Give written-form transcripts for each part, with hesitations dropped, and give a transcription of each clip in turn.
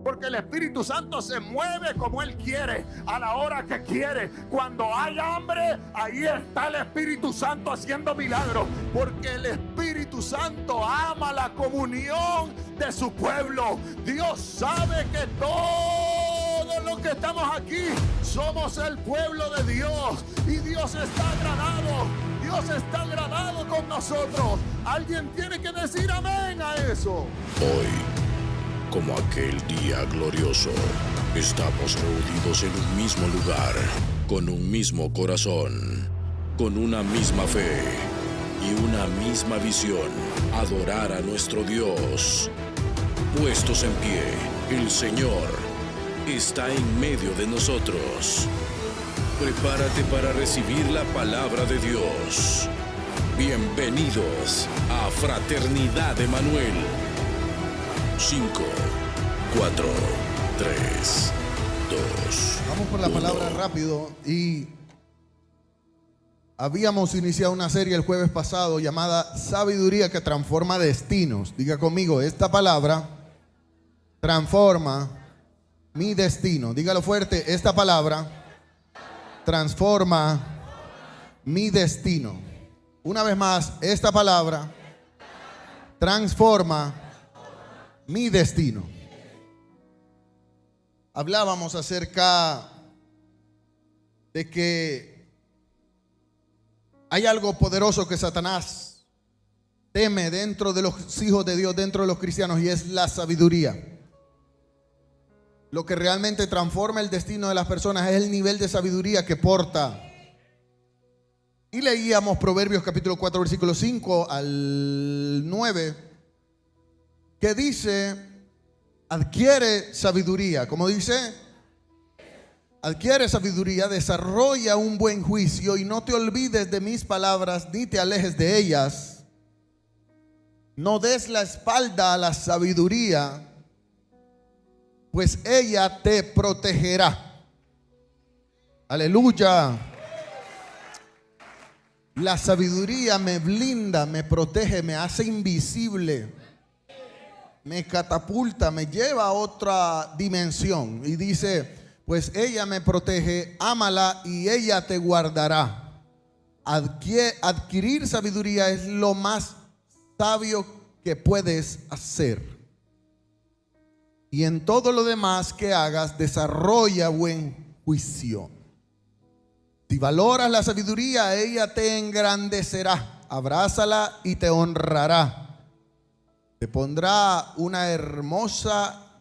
Porque el Espíritu Santo se mueve como Él quiere, a la hora que quiere. Cuando hay hambre, ahí está el Espíritu Santo haciendo milagros. Porque el Espíritu Santo ama la comunión de su pueblo. Dios sabe que todos los que estamos aquí somos el pueblo de Dios. Y Dios está agradado. Dios está agradado con nosotros. Alguien tiene que decir amén a eso. Hoy, como aquel día glorioso, estamos reunidos en un mismo lugar, con un mismo corazón, con una misma fe y una misma visión: adorar a nuestro Dios. Puestos en pie, el Señor está en medio de nosotros. Prepárate para recibir la palabra de Dios. Bienvenidos a Fraternidad Emanuel. 5, 4, 3, 2. Vamos por la palabra rápido. Y habíamos iniciado una serie el jueves pasado llamada Sabiduría que transforma destinos. Diga conmigo, esta palabra transforma mi destino. Dígalo fuerte, esta palabra transforma mi destino. Una vez más, esta palabra transforma mi destino. Hablábamos acerca de que hay algo poderoso que Satanás teme dentro de los hijos de Dios, dentro de los cristianos, y es la sabiduría. Lo que realmente transforma el destino de las personas es el nivel de sabiduría que porta. Y leíamos Proverbios capítulo 4, versículo 5 al 9, que dice: adquiere sabiduría. Como dice, adquiere sabiduría, desarrolla un buen juicio y no te olvides de mis palabras ni te alejes de ellas. No des la espalda a la sabiduría, pues ella te protegerá. Aleluya. La sabiduría me blinda, me protege, me hace invisible, me catapulta, me lleva a otra dimensión. Y dice, pues ella me protege, ámala y ella te guardará. Adquirir sabiduría es lo más sabio que puedes hacer. Y en todo lo demás que hagas, desarrolla buen juicio. Si valoras la sabiduría, ella te engrandecerá. Abrázala y te honrará. Te pondrá una hermosa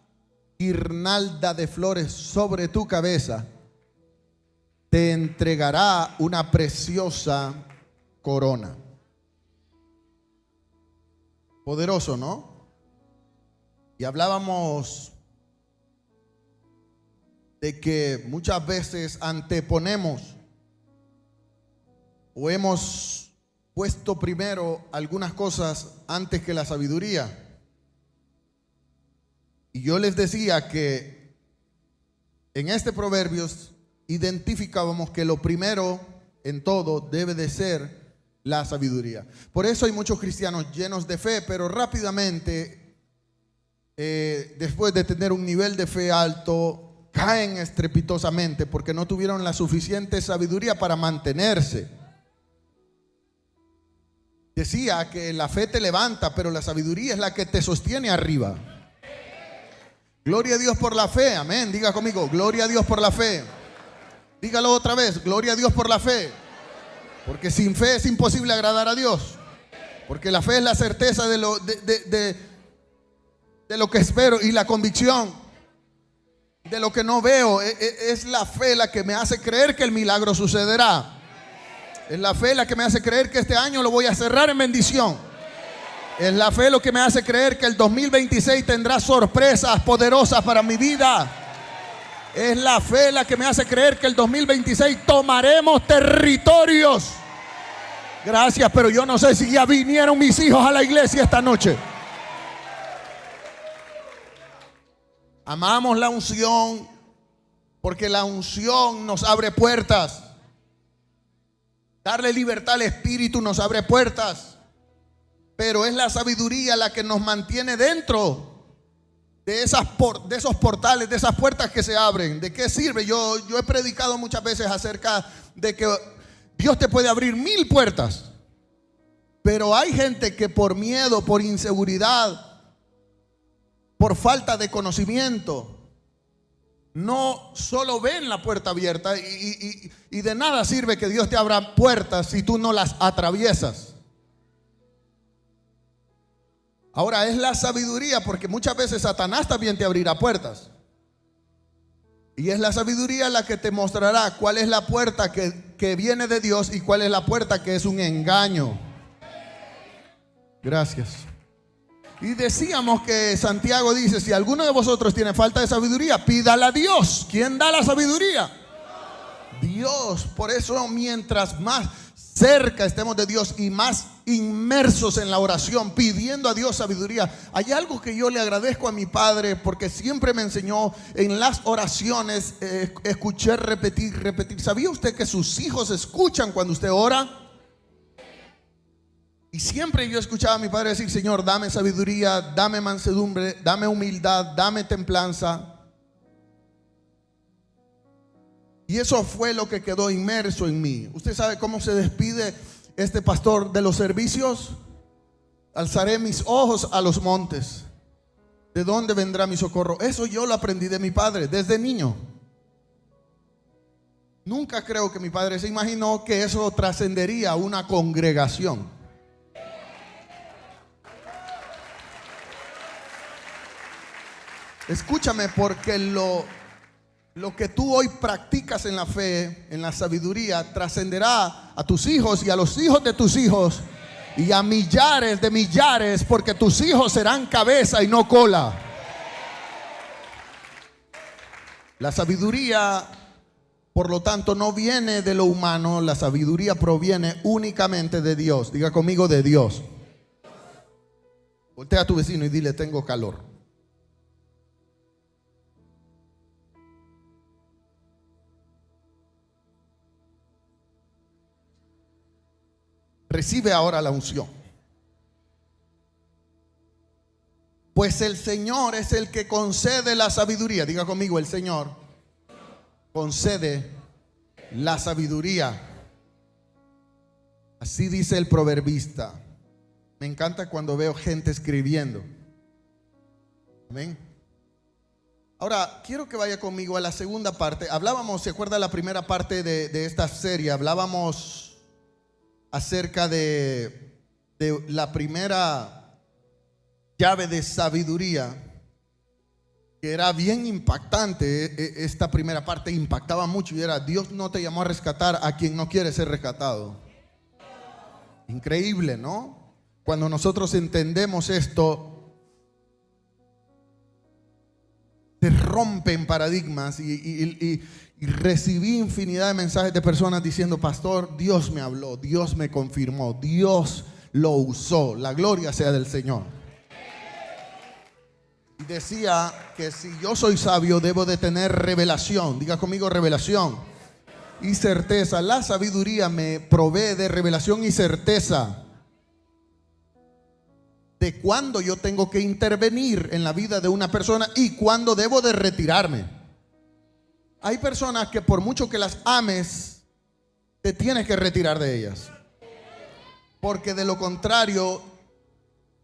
guirnalda de flores sobre tu cabeza. Te entregará una preciosa corona. Poderoso, ¿no? Y hablábamos de que muchas veces anteponemos o hemos puesto primero algunas cosas antes que la sabiduría. Y yo les decía que en este Proverbios identificábamos que lo primero en todo debe de ser la sabiduría. Por eso hay muchos cristianos llenos de fe, pero rápidamente después de tener un nivel de fe alto, caen estrepitosamente porque no tuvieron la suficiente sabiduría para mantenerse. Decía que la fe te levanta, pero la sabiduría es la que te sostiene arriba. Gloria a Dios por la fe, amén. Diga conmigo, gloria a Dios por la fe. Dígalo otra vez, gloria a Dios por la fe. Porque sin fe es imposible agradar a Dios. Porque la fe es la certeza de lo que espero y la convicción de lo que no veo. Es la fe la que me hace creer que el milagro sucederá. Es la fe la que me hace creer que este año lo voy a cerrar en bendición. Es la fe lo que me hace creer que el 2026 tendrá sorpresas poderosas para mi vida. Es la fe la que me hace creer que el 2026 tomaremos territorios. Gracias, pero yo no sé si ya vinieron mis hijos a la iglesia esta noche. Amamos la unción porque la unción nos abre puertas. Darle libertad al Espíritu nos abre puertas. Pero es la sabiduría la que nos mantiene dentro de esos portales, de esas puertas que se abren. ¿De qué sirve? Yo he predicado muchas veces acerca de que Dios te puede abrir 1000 puertas, pero hay gente que por miedo, por inseguridad, por falta de conocimiento, no solo ven la puerta abierta y de nada sirve que Dios te abra puertas si tú no las atraviesas. Ahora es la sabiduría, porque muchas veces Satanás también te abrirá puertas. Y es la sabiduría la que te mostrará cuál es la puerta que viene de Dios y cuál es la puerta que es un engaño. Gracias. Y decíamos que Santiago dice: si alguno de vosotros tiene falta de sabiduría, pídala a Dios. ¿Quién da la sabiduría? Dios. Por eso mientras más cerca estemos de Dios y más inmersos en la oración, pidiendo a Dios sabiduría. Hay algo que yo le agradezco a mi padre, porque siempre me enseñó en las oraciones, escuché repetir. ¿Sabía usted que sus hijos escuchan cuando usted ora? Y siempre yo escuchaba a mi padre decir: Señor, dame sabiduría, dame mansedumbre, dame humildad, dame templanza. Y eso fue lo que quedó inmerso en mí. ¿Usted sabe cómo se despide este pastor de los servicios? Alzaré mis ojos a los montes. ¿De dónde vendrá mi socorro? Eso yo lo aprendí de mi padre desde niño. Nunca creo que mi padre se imaginó que eso trascendería a una congregación. Escúchame, porque lo que tú hoy practicas en la fe, en la sabiduría, trascenderá a tus hijos y a los hijos de tus hijos y a millares de millares, porque tus hijos serán cabeza y no cola. La sabiduría, por lo tanto, no viene de lo humano. La sabiduría proviene únicamente de Dios. Diga conmigo: de Dios. Voltea a tu vecino y dile: tengo calor. Recibe ahora la unción. Pues el Señor es el que concede la sabiduría. Diga conmigo: el Señor concede la sabiduría. Así dice el proverbista. Me encanta cuando veo gente escribiendo. Amén. Ahora quiero que vaya conmigo a la segunda parte. Hablábamos, ¿se acuerda la primera parte de esta serie? Hablábamos acerca de la primera llave de sabiduría, que era bien impactante. Esta primera parte impactaba mucho y era: Dios no te llamó a rescatar a quien no quiere ser rescatado. Increíble, ¿no? Cuando nosotros entendemos esto, se rompen paradigmas y recibí infinidad de mensajes de personas diciendo: pastor, Dios me habló, Dios me confirmó, Dios lo usó, la gloria sea del Señor. Y decía que si yo soy sabio, debo de tener revelación. Diga conmigo: revelación y certeza. La sabiduría me provee de revelación y certeza de cuándo yo tengo que intervenir en la vida de una persona y cuándo debo de retirarme. Hay personas que por mucho que las ames, te tienes que retirar de ellas, porque de lo contrario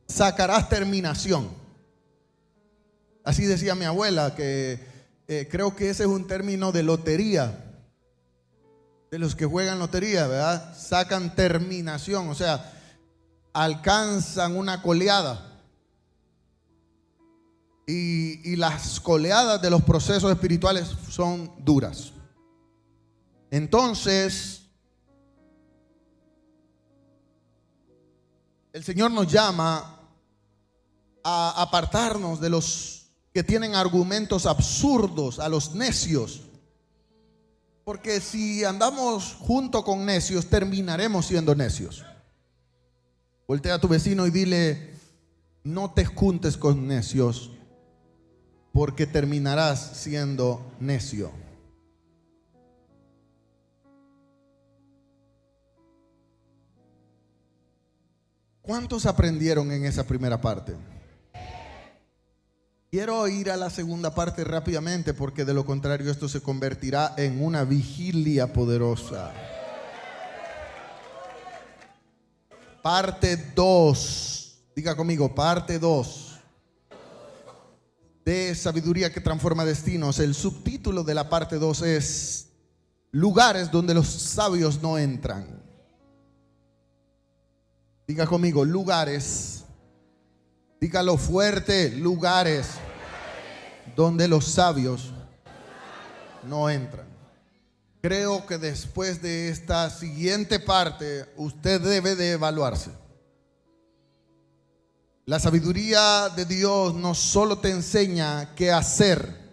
sacarás terminación. Así decía mi abuela, que creo que ese es un término de lotería, de los que juegan lotería, ¿verdad? Sacan terminación, o sea, alcanzan una coleada. Y las coleadas de los procesos espirituales son duras. Entonces, el Señor nos llama a apartarnos de los que tienen argumentos absurdos, a los necios. Porque si andamos junto con necios, terminaremos siendo necios. Voltea a tu vecino y dile: no te juntes con necios, porque terminarás siendo necio. ¿Cuántos aprendieron en esa primera parte? Quiero ir a la segunda parte rápidamente porque de lo contrario esto se convertirá en una vigilia poderosa. Parte 2. Diga conmigo, parte 2 de Sabiduría que transforma destinos. El subtítulo de la parte 2 es Lugares donde los sabios no entran. Diga conmigo, lugares. Dígalo fuerte, lugares donde los sabios no entran. Creo que después de esta siguiente parte usted debe de evaluarse. La sabiduría de Dios no solo te enseña qué hacer.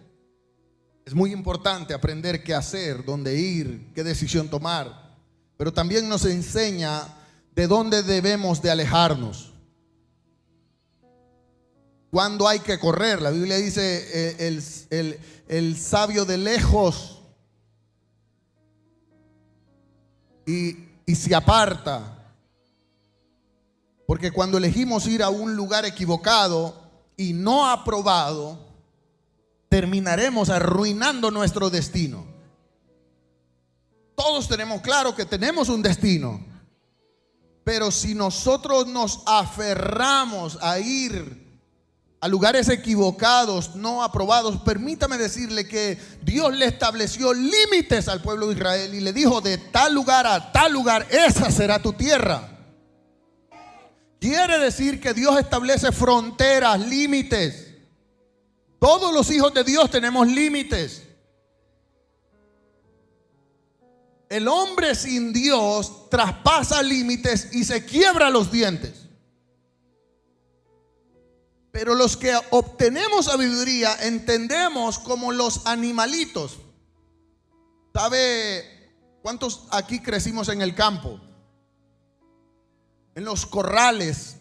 Es muy importante aprender qué hacer, dónde ir, qué decisión tomar. Pero también nos enseña de dónde debemos de alejarnos. Cuando hay que correr. La Biblia dice el sabio de lejos y se aparta. Porque cuando elegimos ir a un lugar equivocado y no aprobado, terminaremos arruinando nuestro destino. Todos tenemos claro que tenemos un destino, pero si nosotros nos aferramos a ir a lugares equivocados, no aprobados, permítame decirle que Dios le estableció límites al pueblo de Israel y le dijo: de tal lugar a tal lugar, esa será tu tierra. Quiere decir que Dios establece fronteras, límites. Todos los hijos de Dios tenemos límites. El hombre sin Dios traspasa límites y se quiebra los dientes. Pero los que obtenemos sabiduría entendemos como los animalitos. ¿Sabe cuántos aquí crecimos en el campo? En los corrales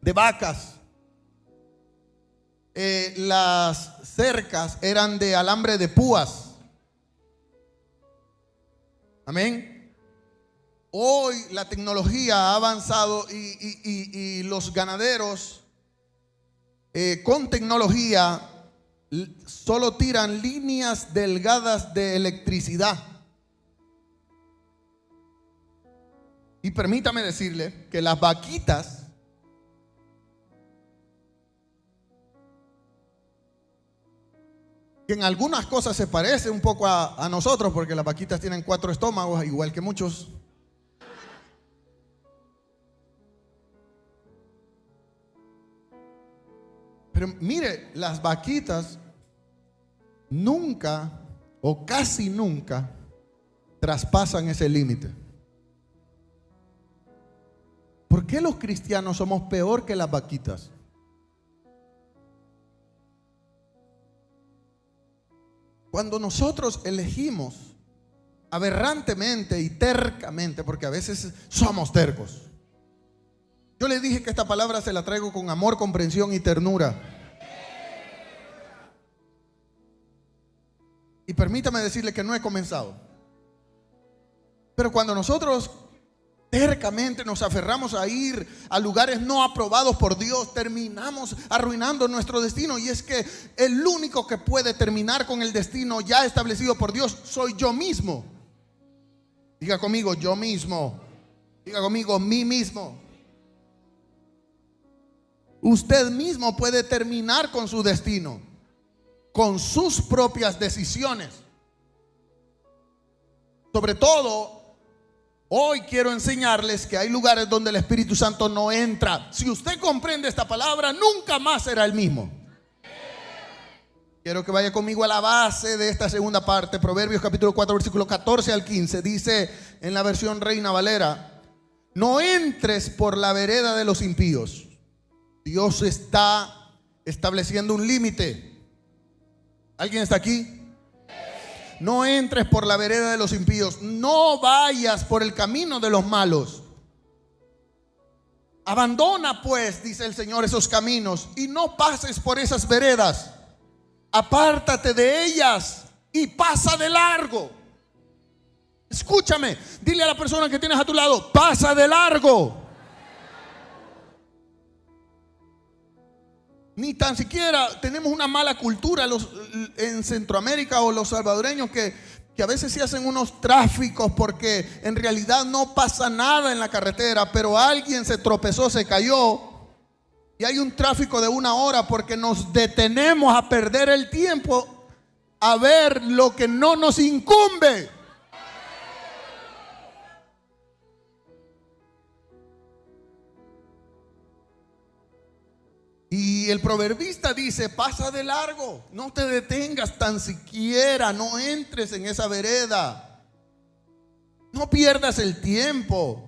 de vacas. Las cercas eran de alambre de púas. Amén. Hoy la tecnología ha avanzado y los ganaderos con tecnología solo tiran líneas delgadas de electricidad. Y permítame decirle que las vaquitas que en algunas cosas se parece un poco a nosotros, porque las vaquitas tienen 4 estómagos, igual que muchos. Pero mire, las vaquitas nunca o casi nunca traspasan ese límite. ¿Por qué los cristianos somos peor que las vaquitas? Cuando nosotros elegimos aberrantemente y tercamente, porque a veces somos tercos. Yo le dije que esta palabra se la traigo con amor, comprensión y ternura. Y permítame decirle que no he comenzado. Pero cuando nosotros tercamente nos aferramos a ir a lugares no aprobados por Dios, terminamos arruinando nuestro destino. Y es que el único que puede terminar con el destino ya establecido por Dios soy yo mismo. Diga conmigo, yo mismo. Diga conmigo, mí mismo. Usted mismo puede terminar con su destino, con sus propias decisiones. Sobre todo, hoy quiero enseñarles que hay lugares donde el Espíritu Santo no entra. Si usted comprende esta palabra, nunca más será el mismo. Quiero que vaya conmigo a la base de esta segunda parte. Proverbios capítulo 4, versículo 14 al 15. Dice en la versión Reina Valera: no entres por la vereda de los impíos. Dios está estableciendo un límite. ¿Alguien está aquí? No entres por la vereda de los impíos. No vayas por el camino de los malos. Abandona pues, dice el Señor, esos caminos y no pases por esas veredas. Apártate de ellas y pasa de largo. Escúchame, dile a la persona que tienes a tu lado: pasa de largo. Ni tan siquiera tenemos una mala cultura en Centroamérica o los salvadoreños que a veces se hacen unos tráficos porque en realidad no pasa nada en la carretera, pero alguien se tropezó, se cayó y hay un tráfico de 1 hora porque nos detenemos a perder el tiempo a ver lo que no nos incumbe. Y el proverbista dice: pasa de largo, no te detengas tan siquiera, no entres en esa vereda, no pierdas el tiempo.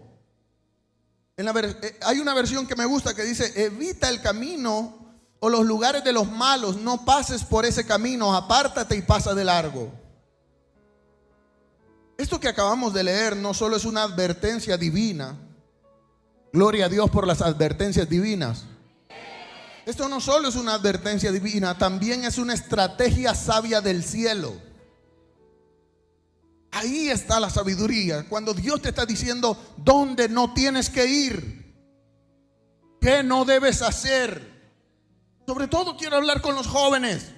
Hay una versión que me gusta que dice: evita el camino o los lugares de los malos, no pases por ese camino, apártate y pasa de largo. Esto que acabamos de leer no solo es una advertencia divina, gloria a Dios por las advertencias divinas. Esto no solo es una advertencia divina, también es una estrategia sabia del cielo. Ahí está la sabiduría. Cuando Dios te está diciendo dónde no tienes que ir, qué no debes hacer. Sobre todo quiero hablar con los jóvenes,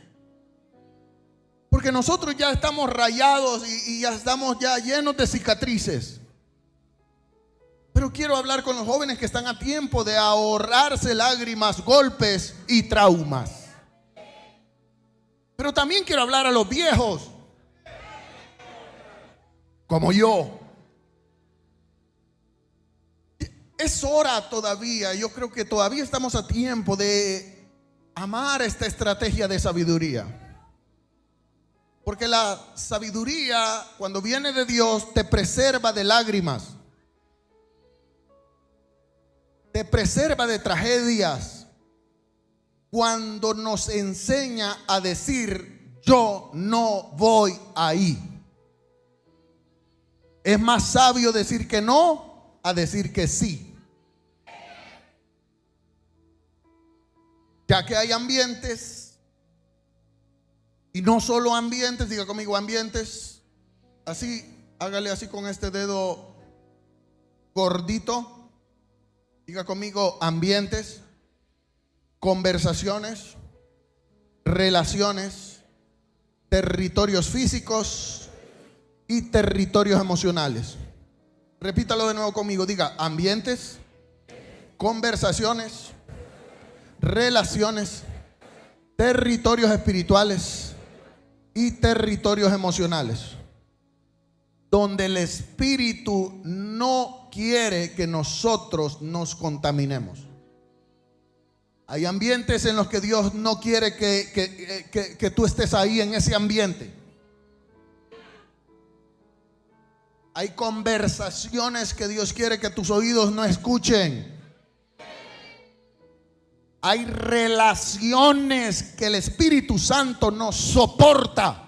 porque nosotros ya estamos rayados y ya estamos ya llenos de cicatrices. Pero quiero hablar con los jóvenes que están a tiempo de ahorrarse lágrimas, golpes y traumas. Pero también quiero hablar a los viejos, como yo. Es hora todavía, yo creo que todavía estamos a tiempo de amar esta estrategia de sabiduría. Porque la sabiduría, cuando viene de Dios, te preserva de lágrimas, te preserva de tragedias, cuando nos enseña a decir: yo no voy ahí. Es más sabio decir que no a decir que sí. Ya que hay ambientes, y no solo ambientes, diga conmigo ambientes, así, hágale así con este dedo gordito. Diga conmigo ambientes, conversaciones, relaciones, territorios físicos y territorios emocionales. Repítalo de nuevo conmigo. Diga ambientes, conversaciones, relaciones, territorios espirituales y territorios emocionales, donde el espíritu no quiere que nosotros nos contaminemos. Hay ambientes en los que Dios no quiere que tú estés ahí en ese ambiente. Hay conversaciones que Dios quiere que tus oídos no escuchen. Hay relaciones que el Espíritu Santo no soporta.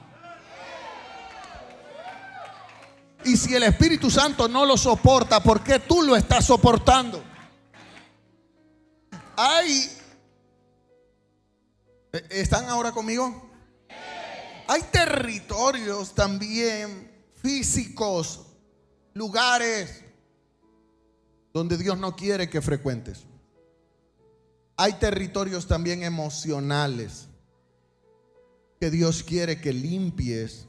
Y si el Espíritu Santo no lo soporta, ¿por qué tú lo estás soportando? ¿Están ahora conmigo? Hay territorios también físicos, lugares donde Dios no quiere que frecuentes. Hay territorios también emocionales que Dios quiere que limpies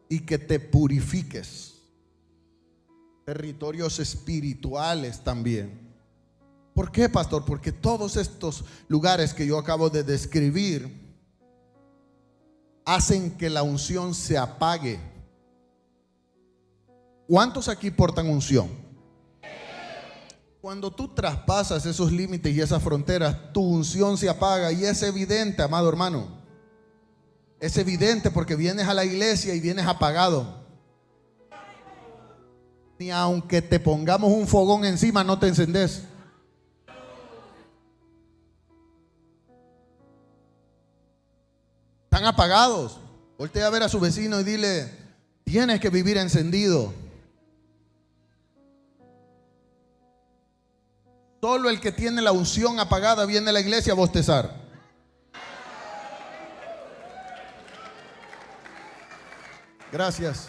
y que te purifiques. Territorios espirituales también. ¿Por qué, pastor? Porque todos estos lugares que yo acabo de describir hacen que la unción se apague. ¿Cuántos aquí portan unción? Cuando tú traspasas esos límites y esas fronteras, tu unción se apaga, y es evidente, amado hermano. Es evidente porque vienes a la iglesia y vienes apagado. Ni aunque te pongamos un fogón encima, no te encendés. Están apagados. Voltea a ver a su vecino y dile: tienes que vivir encendido. Solo el que tiene la unción apagada viene a la iglesia a bostezar. Gracias.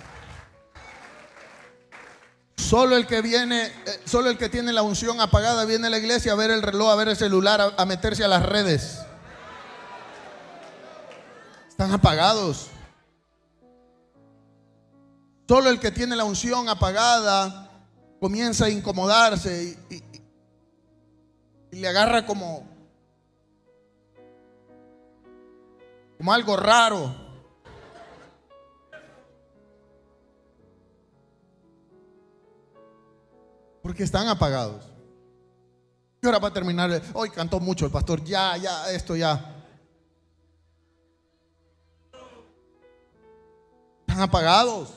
Solo el que viene, solo el que tiene la unción apagada viene a la iglesia a ver el reloj, a ver el celular, a meterse a las redes. Están apagados. Solo el que tiene la unción apagada comienza a incomodarse y le agarra como algo raro. Porque están apagados. ¿Qué hora va a terminar? Hoy cantó mucho el pastor. Ya, esto ya. Están apagados.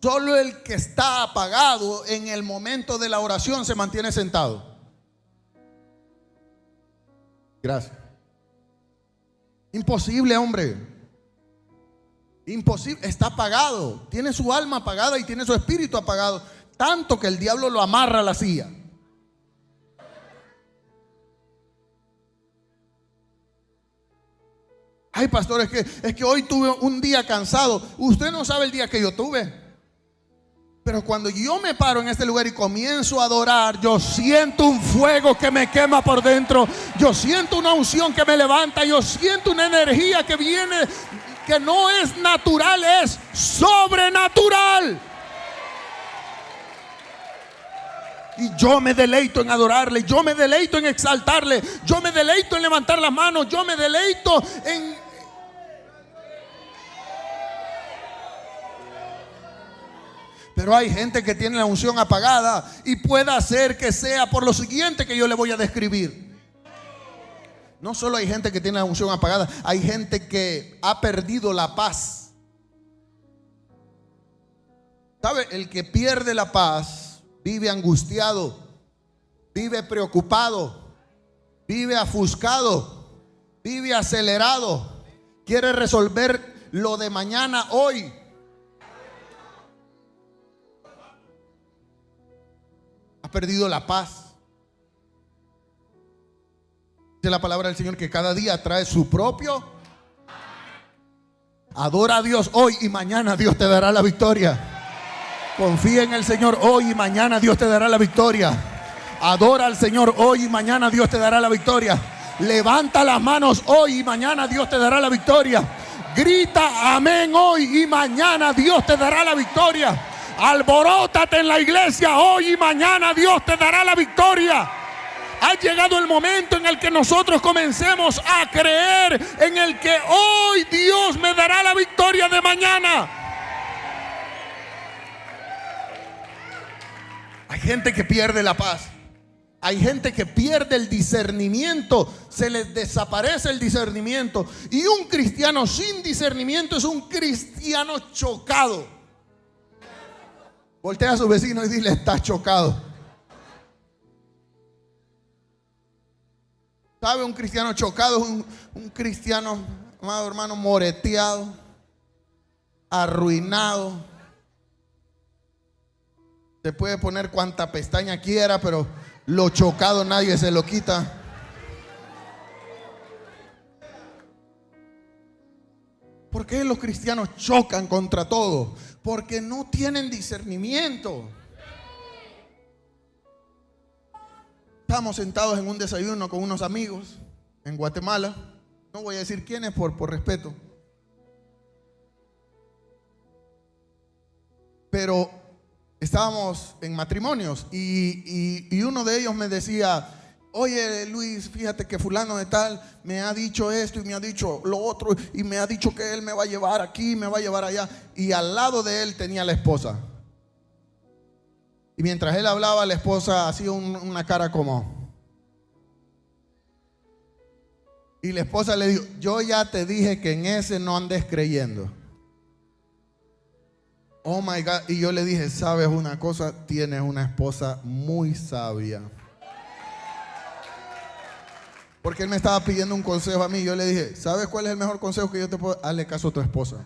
Solo el que está apagado en el momento de la oración se mantiene sentado. Gracias. Imposible, hombre. Imposible, está apagado. Tiene su alma apagada y tiene su espíritu apagado. Tanto que el diablo lo amarra a la silla. Ay, pastor, es que hoy tuve un día cansado. Usted no sabe el día que yo tuve. Pero cuando yo me paro en este lugar y comienzo a adorar, yo siento un fuego que me quema por dentro. Yo siento una unción que me levanta. Yo siento una energía que viene, que no es natural, es sobrenatural. Y yo me deleito en adorarle, yo me deleito en exaltarle, yo me deleito en levantar las manos, yo me deleito en... Pero hay gente que tiene la unción apagada y puede ser que sea por lo siguiente que yo le voy a describir. No solo hay gente que tiene la unción apagada, hay gente que ha perdido la paz. ¿Sabe? El que pierde la paz vive angustiado, vive preocupado, vive ofuscado, vive acelerado, quiere resolver lo de mañana hoy. Ha perdido la paz. Dice la palabra del Señor que cada día trae su propio. Adora a Dios hoy y mañana Dios te dará la victoria. Confía en el Señor hoy y mañana Dios te dará la victoria. Adora al Señor hoy y mañana Dios te dará la victoria. Levanta las manos hoy y mañana Dios te dará la victoria. Grita amén hoy y mañana Dios te dará la victoria. Alborótate en la iglesia hoy y mañana Dios te dará la victoria. Ha llegado el momento en el que nosotros comencemos a creer en el que hoy Dios me dará la victoria de mañana. Hay gente que pierde la paz. Hay gente que pierde el discernimiento. Se les desaparece el discernimiento. Y un cristiano sin discernimiento es un cristiano chocado. Voltea a su vecino y dile: estás chocado. ¿Sabe? Un cristiano chocado es un cristiano, amado hermano, moreteado, arruinado. Se puede poner cuanta pestaña quiera, pero lo chocado nadie se lo quita. ¿Por qué los cristianos chocan contra todo? Porque no tienen discernimiento. Estábamos sentados en un desayuno con unos amigos en Guatemala. No voy a decir quiénes por respeto. Pero estábamos en matrimonios y uno de ellos me decía: oye Luis, fíjate que fulano de tal me ha dicho esto y me ha dicho lo otro y me ha dicho que él me va a llevar aquí, me va a llevar allá. Y al lado de él tenía la esposa. Y mientras él hablaba, la esposa hacía una cara como... Y la esposa le dijo: yo ya te dije que en ese no andes creyendo. Oh my God. Y yo le dije: ¿sabes una cosa? Tienes una esposa muy sabia. Porque él me estaba pidiendo un consejo a mí. Yo le dije: ¿sabes cuál es el mejor consejo que yo te puedo dar? Hazle caso a tu esposa.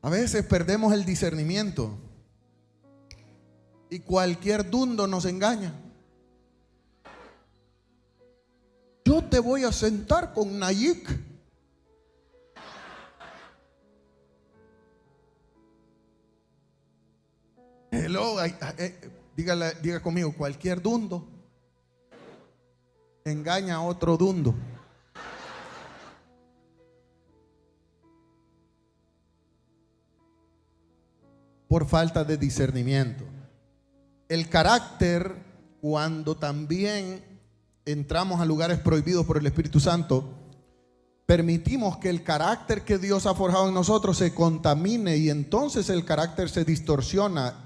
A veces perdemos el discernimiento y cualquier dundo nos engaña. Yo te voy a sentar con Nayik. Hello, diga conmigo, cualquier dundo engaña a otro dundo. Por falta de discernimiento. El carácter, cuando también entramos a lugares prohibidos por el Espíritu Santo, permitimos que el carácter que Dios ha forjado en nosotros se contamine, y entonces el carácter se distorsiona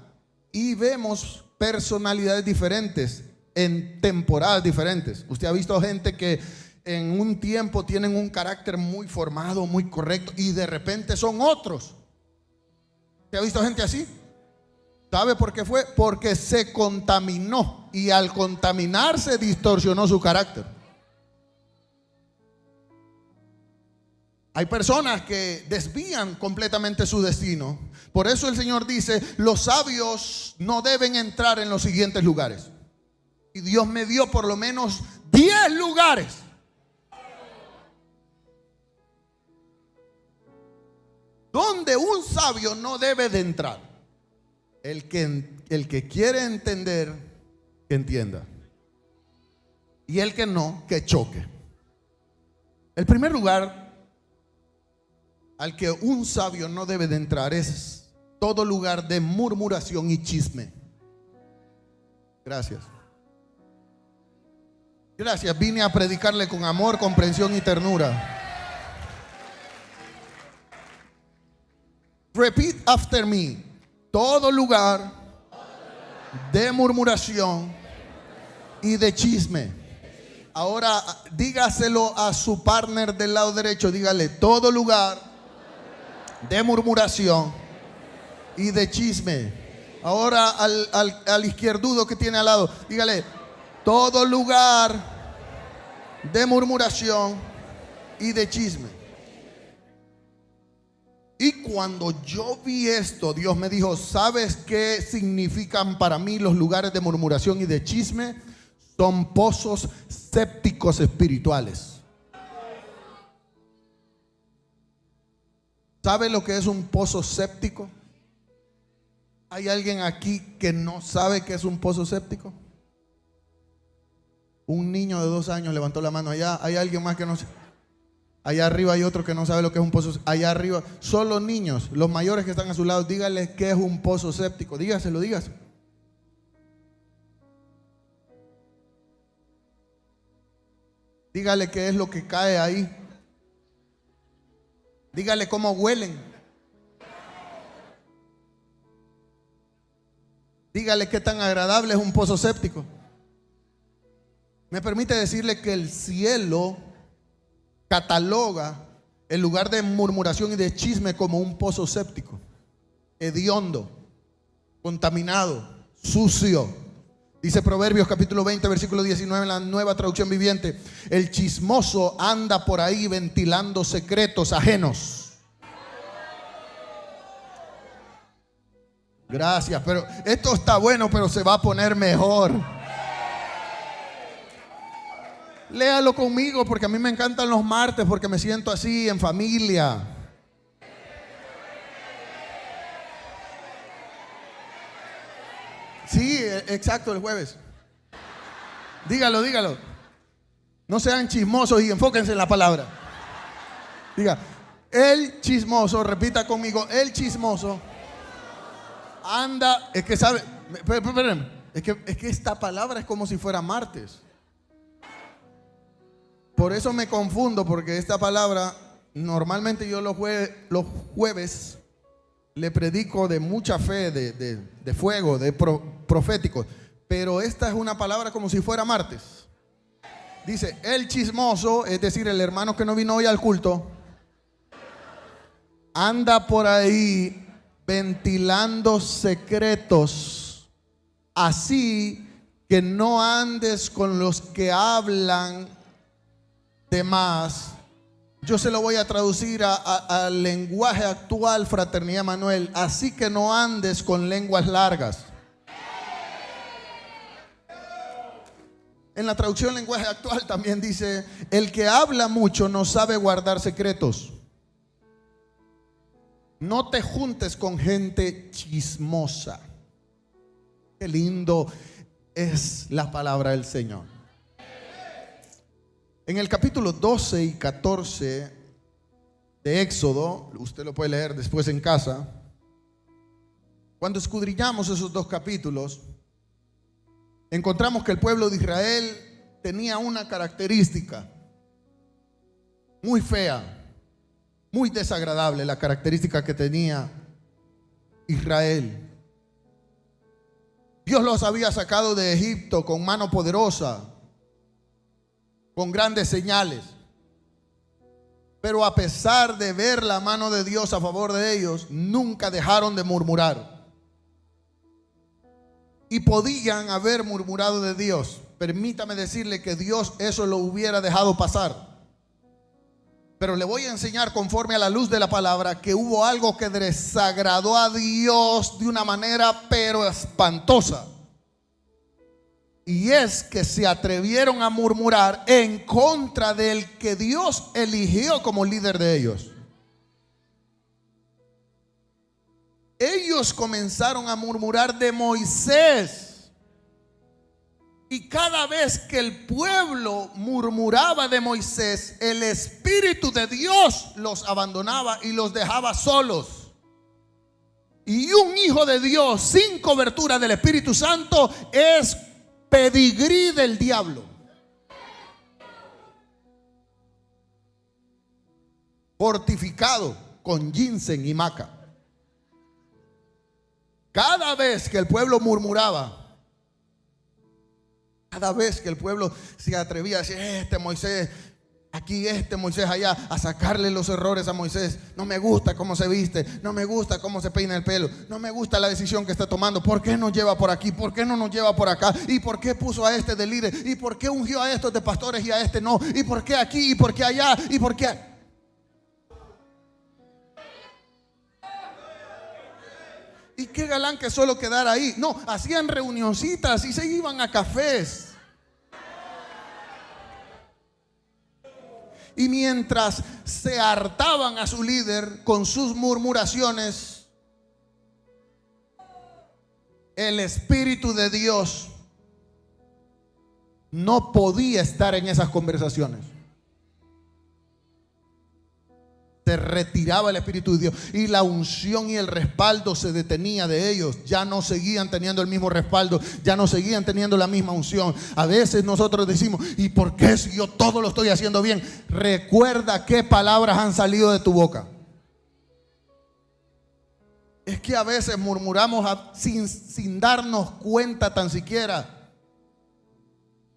y vemos personalidades diferentes en temporadas diferentes. Usted ha visto gente que en un tiempo tienen un carácter muy formado, muy correcto, y de repente son otros. ¿Usted ha visto gente así? ¿Sabe por qué fue? Porque se contaminó, y al contaminarse distorsionó su carácter. Hay personas que desvían completamente su destino. Por eso el Señor dice: los sabios no deben entrar en los siguientes lugares. Y Dios me dio por lo menos 10 lugares. Donde un sabio no debe de entrar. El que quiere entender, que entienda. Y el que no, que choque. El primer lugar al que un sabio no debe de entrar es todo lugar de murmuración y chisme. Gracias. Gracias, vine a predicarle con amor, comprensión y ternura. Repeat after me. Todo lugar de murmuración y de chisme. Ahora dígaselo a su partner del lado derecho. Dígale: todo lugar de murmuración y de chisme. Ahora al izquierdudo que tiene al lado, dígale: todo lugar de murmuración y de chisme. Y cuando yo vi esto, Dios me dijo: ¿sabes qué significan para mí los lugares de murmuración y de chisme? Son pozos sépticos espirituales. ¿Sabe lo que es un pozo séptico? ¿Hay alguien aquí que no sabe qué es un pozo séptico? Un niño de 2 años levantó la mano. Allá hay alguien más que no sabe. Allá arriba hay otro que no sabe lo que es un pozo. Allá arriba, solo niños, los mayores que están a su lado, díganles qué es un pozo séptico. Dígaselo. Dígale qué es lo que cae ahí. Dígale cómo huelen. Dígale qué tan agradable es un pozo séptico. Me permite decirle que el cielo cataloga el lugar de murmuración y de chisme como un pozo séptico, hediondo, contaminado, sucio. Dice Proverbios capítulo 20 versículo 19 en la Nueva Traducción Viviente: el chismoso anda por ahí ventilando secretos ajenos. Gracias, pero esto está bueno, pero se va a poner mejor. Léalo conmigo, porque a mí me encantan los martes, porque me siento así en familia. Sí, exacto, el jueves. Dígalo. No sean chismosos y enfóquense en la palabra. Diga: el chismoso, repita conmigo: el chismoso anda. Es que sabe, espérenme, es que esta palabra es como si fuera martes. Por eso me confundo, porque esta palabra normalmente yo los jueves le predico de mucha fe, de fuego, de profético. Pero esta es una palabra como si fuera martes. Dice: el chismoso, es decir, el hermano que no vino hoy al culto, anda por ahí ventilando secretos. Así que no andes con los que hablan de más. Yo se lo voy a traducir al lenguaje actual, Fraternidad Manuel. Así que no andes con lenguas largas. En la traducción lenguaje actual también dice: el que habla mucho no sabe guardar secretos. No te juntes con gente chismosa. Qué lindo es la palabra del Señor. En el capítulo 12 y 14 de Éxodo, usted lo puede leer después en casa. Cuando escudriñamos esos dos capítulos, encontramos que el pueblo de Israel tenía una característica muy fea, muy desagradable, la característica que tenía Israel. Dios los había sacado de Egipto con mano poderosa, con grandes señales. Pero a pesar de ver la mano de Dios a favor de ellos, nunca dejaron de murmurar. Y podían haber murmurado de Dios. Permítame decirle que Dios eso lo hubiera dejado pasar. Pero le voy a enseñar conforme a la luz de la palabra que hubo algo que desagradó a Dios de una manera pero espantosa. Y es que se atrevieron a murmurar en contra del que Dios eligió como líder de ellos. Ellos comenzaron a murmurar de Moisés. Y cada vez que el pueblo murmuraba de Moisés, el Espíritu de Dios los abandonaba y los dejaba solos. Y un hijo de Dios sin cobertura del Espíritu Santo es pedigrí del diablo. Fortificado con ginseng y maca. Cada vez que el pueblo murmuraba, cada vez que el pueblo se atrevía a decir, este Moisés aquí, este Moisés allá, a sacarle los errores a Moisés, no me gusta cómo se viste, no me gusta cómo se peina el pelo, no me gusta la decisión que está tomando, ¿por qué nos lleva por aquí? ¿Por qué no nos lleva por acá? ¿Y por qué puso a este de líder? ¿Y por qué ungió a estos de pastores y a este no? ¿Y por qué aquí? ¿Y por qué allá? ¿Y por qué? Y qué galán que solo quedar ahí. No, hacían reunioncitas y se iban a cafés. Y mientras se hartaban a su líder con sus murmuraciones, el Espíritu de Dios no podía estar en esas conversaciones. Se retiraba el Espíritu de Dios y la unción y el respaldo se detenía de ellos. Ya no seguían teniendo el mismo respaldo, ya no seguían teniendo la misma unción. A veces nosotros decimos, ¿y por qué si yo todo lo estoy haciendo bien? Recuerda qué palabras han salido de tu boca. Es que a veces murmuramos sin darnos cuenta tan siquiera.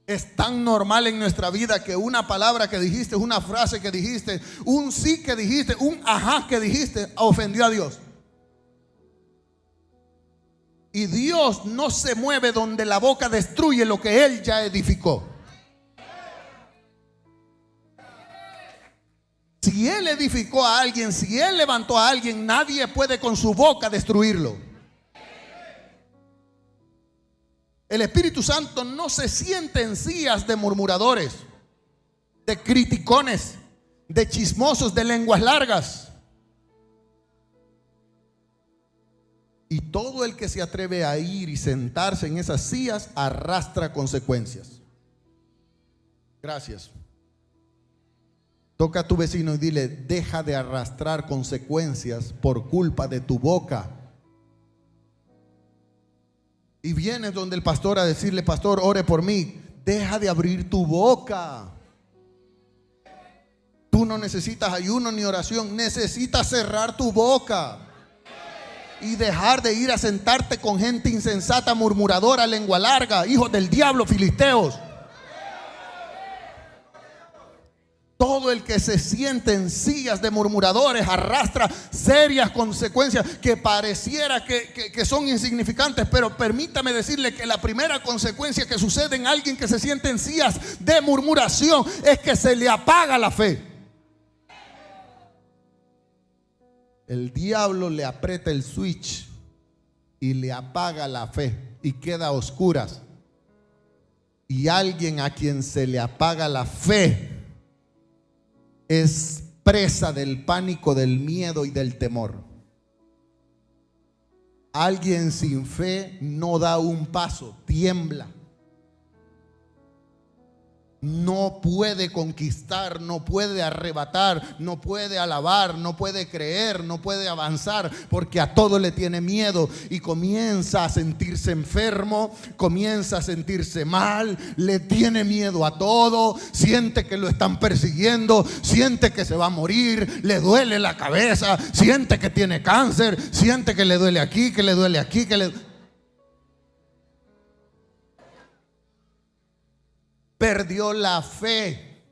Es tan normal en nuestra vida que una palabra que dijiste, una frase que dijiste, un sí que dijiste, un ajá que dijiste, ofendió a Dios. Y Dios no se mueve donde la boca destruye lo que Él ya edificó. Si Él edificó a alguien, si Él levantó a alguien, nadie puede con su boca destruirlo. El Espíritu Santo no se siente en sillas de murmuradores, de criticones, de chismosos, de lenguas largas. Y todo el que se atreve a ir y sentarse en esas sillas arrastra consecuencias. Gracias. Toca a tu vecino y dile, deja de arrastrar consecuencias por culpa de tu boca. Y vienes donde el pastor a decirle, pastor, ore por mí. Deja de abrir tu boca. Tú no necesitas ayuno ni oración, necesitas cerrar tu boca. Y dejar de ir a sentarte con gente insensata, murmuradora, lengua larga, hijos del diablo, filisteos. Todo el que se siente en sillas de murmuradores arrastra serias consecuencias que pareciera que son insignificantes, pero permítame decirle que la primera consecuencia que sucede en alguien que se siente en sillas de murmuración es que se le apaga la fe. El diablo le aprieta el switch y le apaga la fe y queda a oscuras. Y alguien a quien se le apaga la fe es presa del pánico, del miedo y del temor. Alguien sin fe no da un paso, tiembla. No puede conquistar, no puede arrebatar, no puede alabar, no puede creer, no puede avanzar, porque a todo le tiene miedo y comienza a sentirse enfermo, comienza a sentirse mal, le tiene miedo a todo, siente que lo están persiguiendo, siente que se va a morir, le duele la cabeza, siente que tiene cáncer, siente que le duele aquí, que le duele aquí, perdió la fe.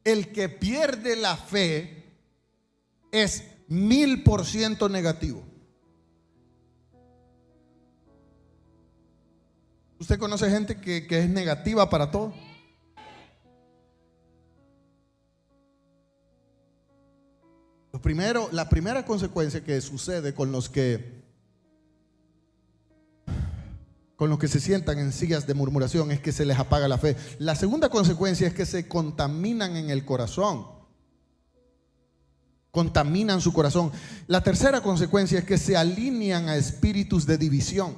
El que pierde la fe es 1000% negativo. ¿Usted conoce gente que es negativa para todo? La primera consecuencia que sucede con los que se sientan en sillas de murmuración es que se les apaga la fe. La segunda consecuencia es que se contaminan en el corazón. Contaminan su corazón. La tercera consecuencia es que se alinean a espíritus de división.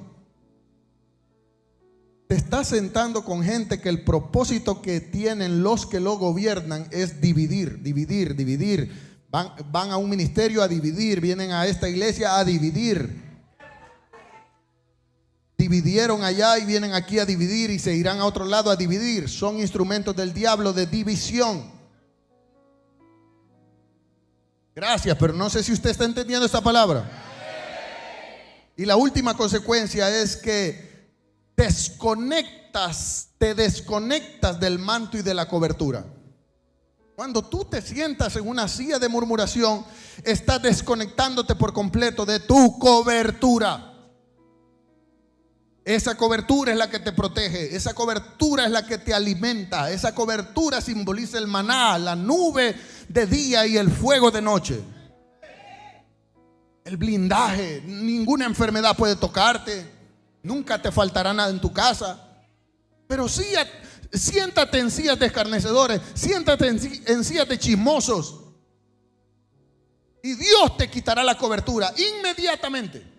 Te estás sentando con gente que el propósito que tienen los que lo gobiernan es dividir, dividir, dividir. Van a un ministerio a dividir, vienen a esta iglesia a dividir. Dividieron allá y vienen aquí a dividir y se irán a otro lado a dividir. Son instrumentos del diablo de división. Gracias, pero no sé si usted está entendiendo esta palabra. Y la última consecuencia es que te desconectas del manto y de la cobertura. Cuando tú te sientas en una silla de murmuración, estás desconectándote por completo de tu cobertura. Esa cobertura es la que te protege, esa cobertura es la que te alimenta, esa cobertura simboliza el maná, la nube de día y el fuego de noche. El blindaje, ninguna enfermedad puede tocarte, nunca te faltará nada en tu casa. Pero sí, siéntate en sillas de escarnecedores, siéntate en sillas de chismosos y Dios te quitará la cobertura inmediatamente.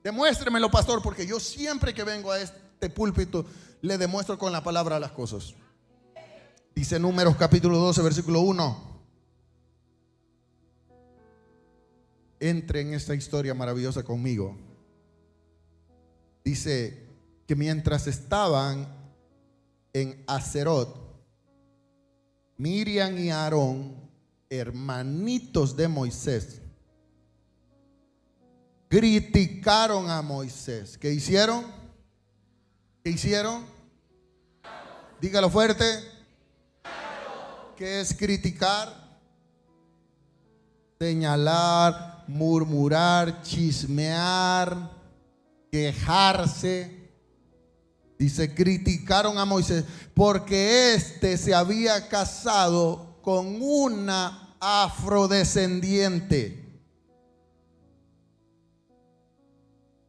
Demuéstremelo, pastor, porque yo siempre que vengo a este púlpito le demuestro con la palabra las cosas. Dice Números capítulo 12 versículo 1. Entre en esta historia maravillosa conmigo. Dice que mientras estaban en Aserot, Miriam y Aarón, hermanitos de Moisés, criticaron a Moisés. ¿Qué hicieron? ¿Qué hicieron? Dígalo fuerte. ¿Qué es criticar? Señalar, murmurar, chismear, quejarse. Dice, criticaron a Moisés porque éste se había casado con una afrodescendiente.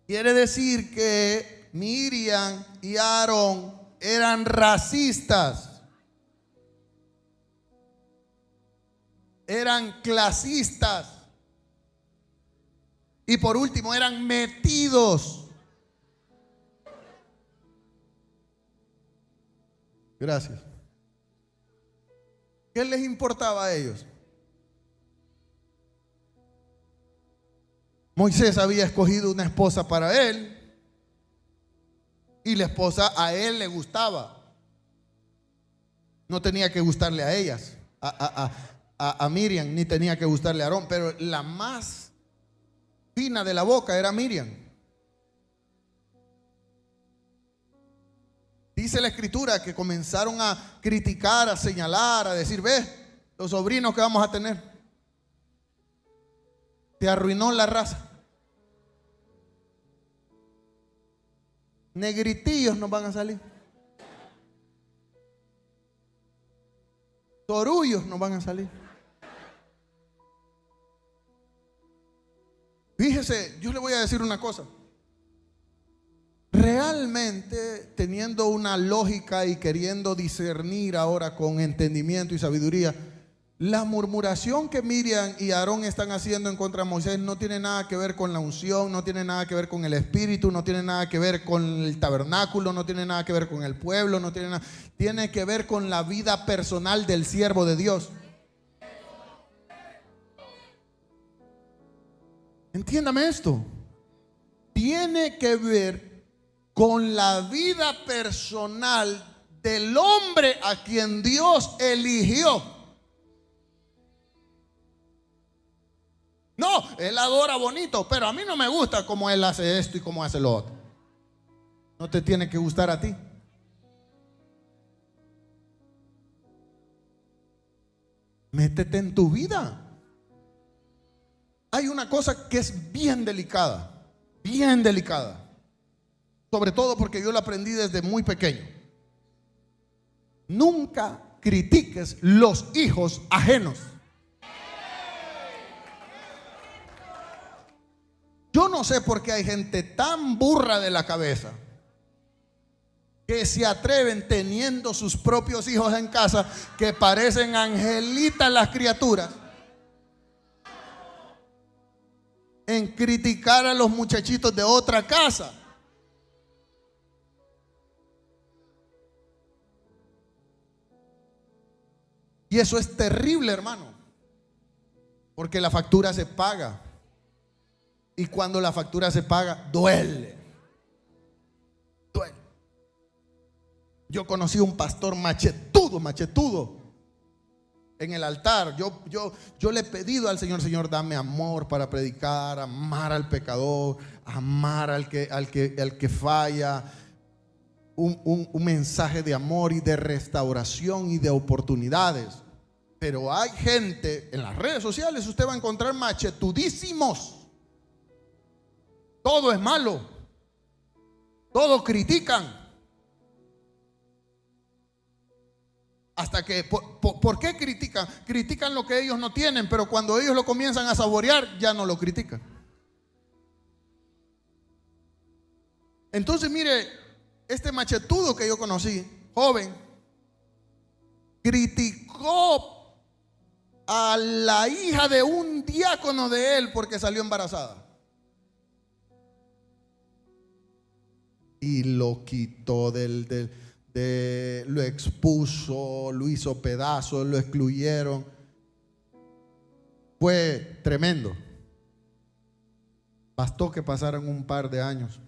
Quiere decir que Miriam y Aarón eran racistas, eran clasistas y por último eran metidos. Gracias. ¿Qué les importaba a ellos? Moisés había escogido una esposa para él y la esposa a él le gustaba. No tenía que gustarle a ellas, a Miriam, ni tenía que gustarle a Aarón, pero la más fina de la boca era Miriam. Dice la escritura que comenzaron a criticar, a señalar, a decir, ve, los sobrinos que vamos a tener. Te arruinó la raza. Negritillos nos van a salir. Torullos nos van a salir. Fíjese, yo le voy a decir una cosa. Realmente, teniendo una lógica y queriendo discernir ahora con entendimiento y sabiduría, La murmuración que Miriam y Aarón están haciendo en contra de Moisés no tiene nada que ver con la unción, no tiene nada que ver con el espíritu, no tiene nada que ver con el tabernáculo, no tiene nada que ver con el pueblo, no tiene nada, tiene que ver con la vida personal del siervo de Dios. Entiéndame esto. Tiene que ver con la vida personal del hombre a quien Dios eligió. No, él adora bonito, pero a mí no me gusta cómo él hace esto y cómo hace lo otro. No te tiene que gustar a ti. Métete en tu vida. Hay una cosa que es bien delicada, bien delicada. Sobre todo porque yo lo aprendí desde muy pequeño. Nunca critiques los hijos ajenos. Yo no sé por qué hay gente tan burra de la cabeza que se atreven teniendo sus propios hijos en casa, que parecen angelitas las criaturas, en criticar a los muchachitos de otra casa. Y eso es terrible, hermano, porque la factura se paga. Y cuando la factura se paga, duele. Duele. Yo conocí un pastor machetudo en el altar. Yo le he pedido al Señor, Señor, dame amor para predicar, amar al pecador, amar al que falla. Un mensaje de amor y de restauración y de oportunidades. Pero hay gente en las redes sociales, usted va a encontrar machetudísimos. Todo es malo. Todos critican. Hasta que, ¿por qué critican? Critican lo que ellos no tienen, pero cuando ellos lo comienzan a saborear, ya no lo critican. Entonces, mire, este machetudo que yo conocí, joven, criticó a la hija de un diácono de él porque salió embarazada. Y lo quitó lo expuso, lo hizo pedazos, lo excluyeron. Fue tremendo. Bastó que pasaran un par de años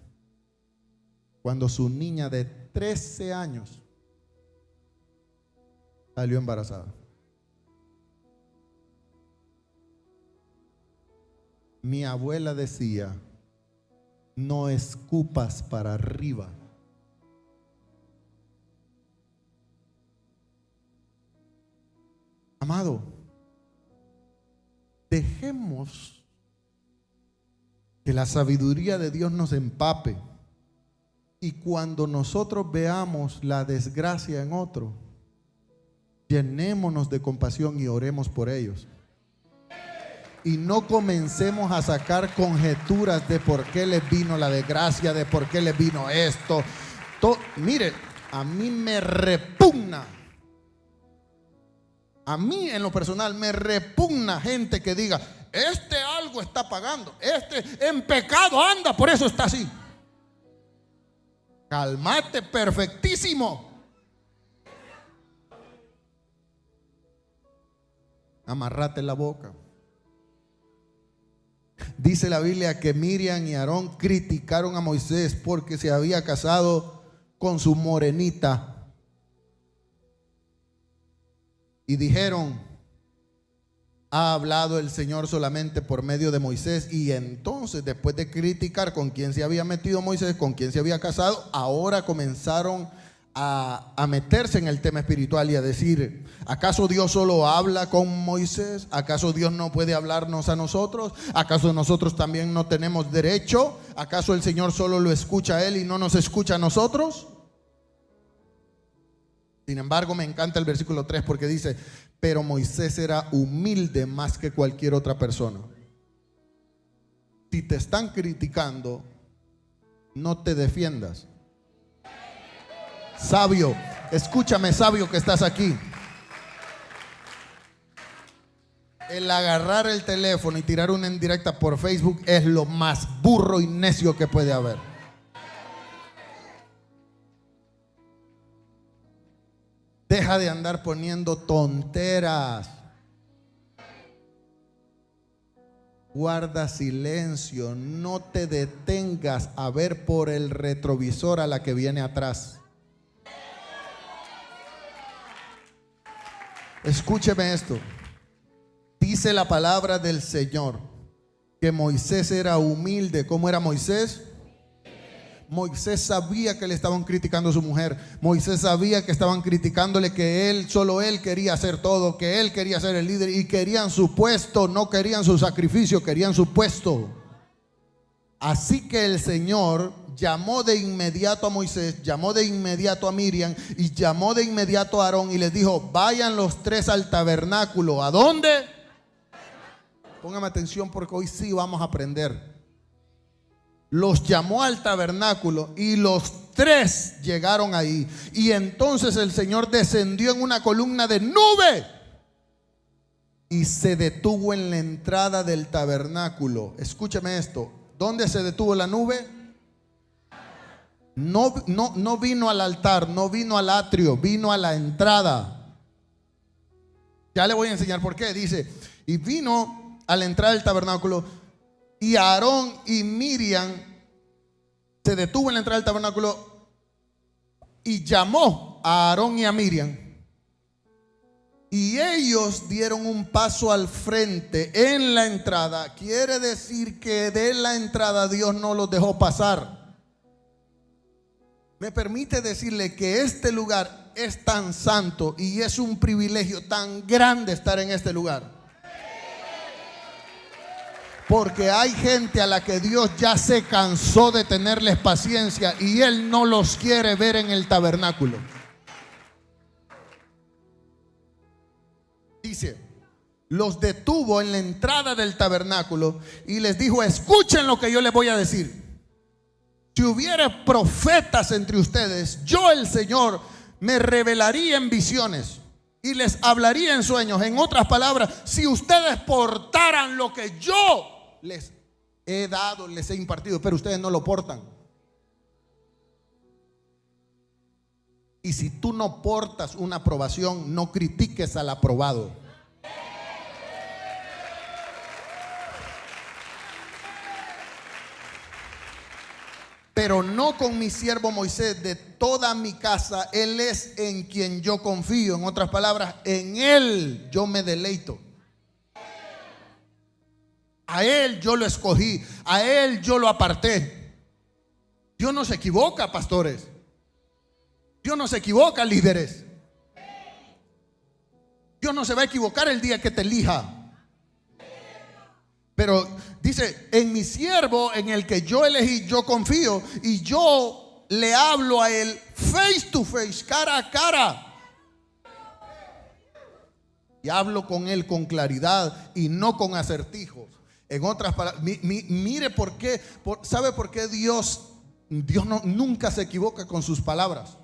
cuando su niña de 13 años salió embarazada. Mi abuela decía: no escupas para arriba. Amado, dejemos que la sabiduría de Dios nos empape, y cuando nosotros veamos la desgracia en otro, llenémonos de compasión y oremos por ellos. Y no comencemos a sacar conjeturas de por qué les vino la desgracia, de por qué les vino esto. Mire, a mí me repugna. A mí en lo personal me repugna gente que diga: este algo está pagando, este en pecado anda, por eso está así. Cálmate, perfectísimo. Amarrate la boca. Dice la Biblia que Miriam y Aarón criticaron a Moisés porque se había casado con su morenita. Y dijeron: ha hablado el Señor solamente por medio de Moisés. Y entonces, después de criticar con quién se había metido Moisés, con quién se había casado, ahora comenzaron a meterse en el tema espiritual y a decir: ¿acaso Dios solo habla con Moisés? ¿Acaso Dios no puede hablarnos a nosotros? ¿Acaso nosotros también no tenemos derecho? ¿Acaso el Señor solo lo escucha a él y no nos escucha a nosotros? Sin embargo, me encanta el versículo 3 porque dice: pero Moisés era humilde más que cualquier otra persona. Si te están criticando, no te defiendas. Sabio, escúchame, sabio que estás aquí. El agarrar el teléfono y tirar una indirecta por Facebook es lo más burro y necio que puede haber. Deja de andar poniendo tonteras. Guarda silencio. No te detengas a ver por el retrovisor a la que viene atrás. Escúcheme esto. Dice la palabra del Señor que Moisés era humilde. ¿Cómo era Moisés? Moisés sabía que le estaban criticando a su mujer. Moisés sabía que estaban criticándole que él, solo él quería hacer todo, que él quería ser el líder y querían su puesto, no querían su sacrificio, querían su puesto. Así que el Señor llamó de inmediato a Moisés, llamó de inmediato a Miriam y llamó de inmediato a Aarón y les dijo: vayan los tres al tabernáculo. ¿A dónde? Póngame atención porque hoy sí vamos a aprender. Los llamó al tabernáculo y los tres llegaron ahí. Y entonces el Señor descendió en una columna de nube y se detuvo en la entrada del tabernáculo. Escúcheme esto. ¿Dónde se detuvo la nube? No vino al altar, no vino al atrio, vino a la entrada. Ya le voy a enseñar por qué. Dice: y vino a la entrada del tabernáculo, y Aarón y Miriam se detuvo en la entrada del tabernáculo y llamó a Aarón y a Miriam. Y ellos dieron un paso al frente en la entrada. Quiere decir que de la entrada Dios no los dejó pasar. Me permite decirle que este lugar es tan santo y es un privilegio tan grande estar en este lugar. Porque hay gente a la que Dios ya se cansó de tenerles paciencia y Él no los quiere ver en el tabernáculo. Dice: los detuvo en la entrada del tabernáculo y les dijo: escuchen lo que yo les voy a decir. Si hubiera profetas entre ustedes, yo, el Señor, me revelaría en visiones y les hablaría en sueños. En otras palabras, si ustedes portaran lo que yo les he dado, les he impartido, pero ustedes no lo portan. Y si tú no portas una aprobación, no critiques al aprobado. Pero no con mi siervo Moisés, de toda mi casa, él es en quien yo confío. En otras palabras, en él yo me deleito. A él yo lo escogí, a él yo lo aparté. Dios no se equivoca, pastores. Dios no se equivoca, líderes. Dios no se va a equivocar el día que te elija. Pero dice: en mi siervo, en el que yo elegí, yo confío, y yo le hablo a él face to face, cara a cara. Y hablo con él con claridad y no con acertijos. En otras palabras, mire por qué, ¿sabe por qué Dios nunca se equivoca con sus palabras?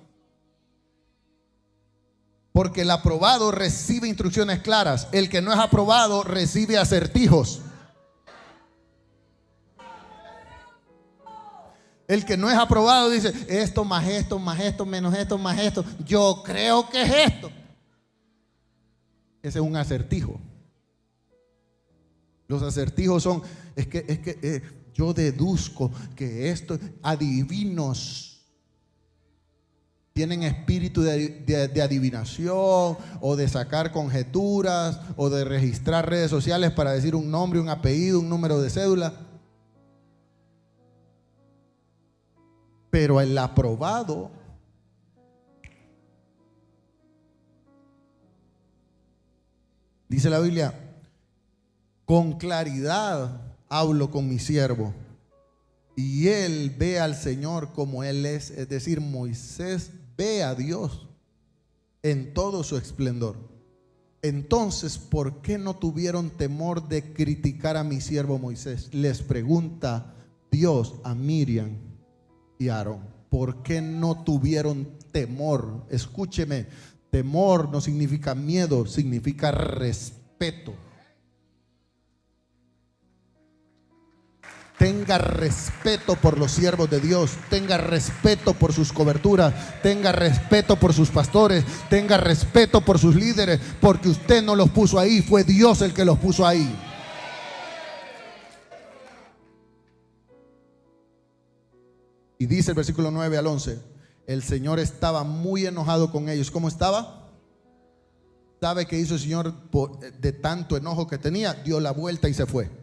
Porque el aprobado recibe instrucciones claras, el que no es aprobado recibe acertijos. El que no es aprobado dice: esto más esto, más esto, menos esto, más esto. Yo creo que es esto. Ese es un acertijo. Los acertijos son, yo deduzco que esto, adivinos. Tienen espíritu de adivinación o de sacar conjeturas o de registrar redes sociales para decir un nombre, un apellido, un número de cédula. Pero el aprobado dice la Biblia: con claridad hablo con mi siervo y él ve al Señor como él es. Es decir, Moisés ve a Dios en todo su esplendor. Entonces, ¿por qué no tuvieron temor de criticar a mi siervo Moisés? Les pregunta Dios a Miriam y Aarón. ¿Por qué no tuvieron temor? Escúcheme, temor no significa miedo, significa respeto. Tenga respeto por los siervos de Dios, tenga respeto por sus coberturas, tenga respeto por sus pastores, tenga respeto por sus líderes, porque usted no los puso ahí, fue Dios el que los puso ahí. Y dice el versículo 9 al 11, el Señor estaba muy enojado con ellos. ¿Cómo estaba? ¿Sabe qué hizo el Señor de tanto enojo que tenía? Dio la vuelta y se fue.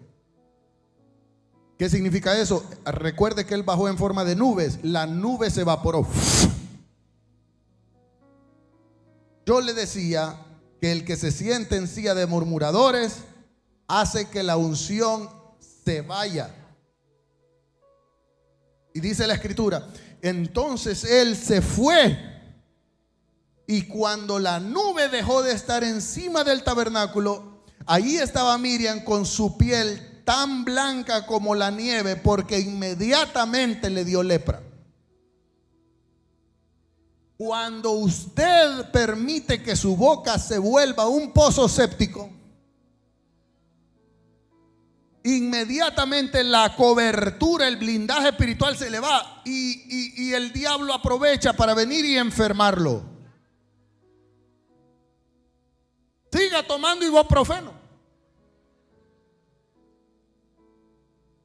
¿Qué significa eso? Recuerde que Él bajó en forma de nubes. La nube se evaporó. Yo le decía que el que se siente en silla de murmuradores hace que la unción se vaya. Y dice la escritura, entonces Él se fue. Y cuando la nube dejó de estar encima del tabernáculo, ahí estaba Miriam con su piel tan blanca como la nieve, porque inmediatamente le dio lepra. Cuando usted permite que su boca se vuelva un pozo séptico, inmediatamente la cobertura, el blindaje espiritual se le va y el diablo aprovecha para venir y enfermarlo. Siga tomando ibuprofeno.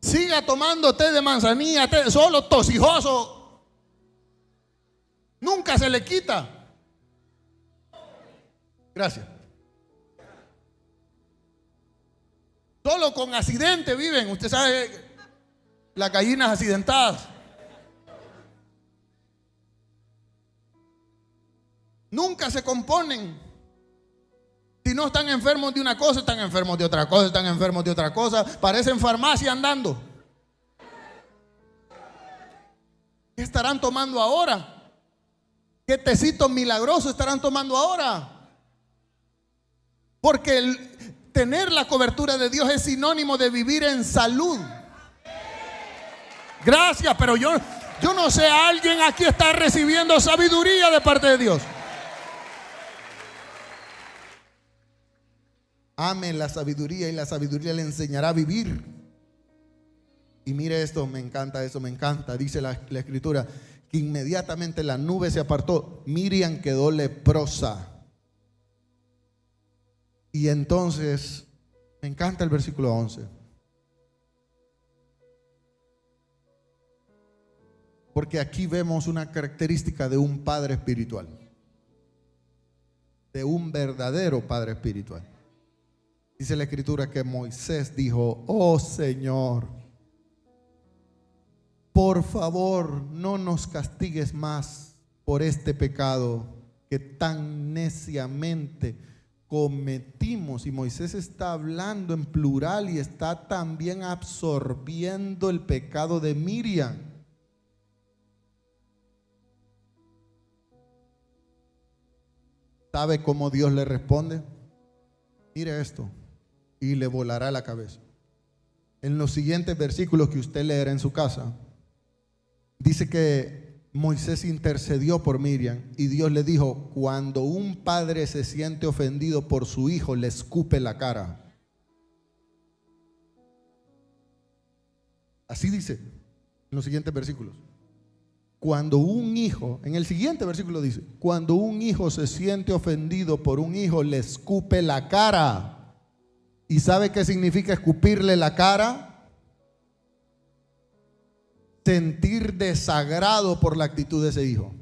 Siga tomando té de manzanilla, té solo tosijoso. Nunca se le quita. Gracias. Solo con accidente viven. Usted sabe, las gallinas accidentadas. Nunca se componen. Si no están enfermos de una cosa, están enfermos de otra cosa, están enfermos de otra cosa. Parecen farmacia andando. ¿Qué estarán tomando ahora? ¿Qué tecito milagroso estarán tomando ahora? Porque tener la cobertura de Dios es sinónimo de vivir en salud. Gracias, pero yo no sé, alguien aquí está recibiendo sabiduría de parte de Dios. Ame la sabiduría y la sabiduría le enseñará a vivir. Y mire esto, me encanta eso, me encanta. Dice la escritura que inmediatamente la nube se apartó. Miriam quedó leprosa. Y entonces, me encanta el versículo 11. Porque aquí vemos una característica de un padre espiritual. De un verdadero padre espiritual. Dice la escritura que Moisés dijo: oh Señor, por favor no nos castigues más por este pecado que tan neciamente cometimos. Y Moisés está hablando en plural y está también absorbiendo el pecado de Miriam. ¿Sabe cómo Dios le responde? Mire esto. Y le volará la cabeza. En los siguientes versículos que usted leerá en su casa, dice que Moisés intercedió por Miriam y Dios le dijo: cuando un padre se siente ofendido por su hijo, le escupe la cara. Así dice en los siguientes versículos. Cuando un hijo, en el siguiente versículo dice: cuando un hijo se siente ofendido por un hijo, le escupe la cara. ¿Y sabe qué significa escupirle la cara? Sentir desagrado por la actitud de ese hijo.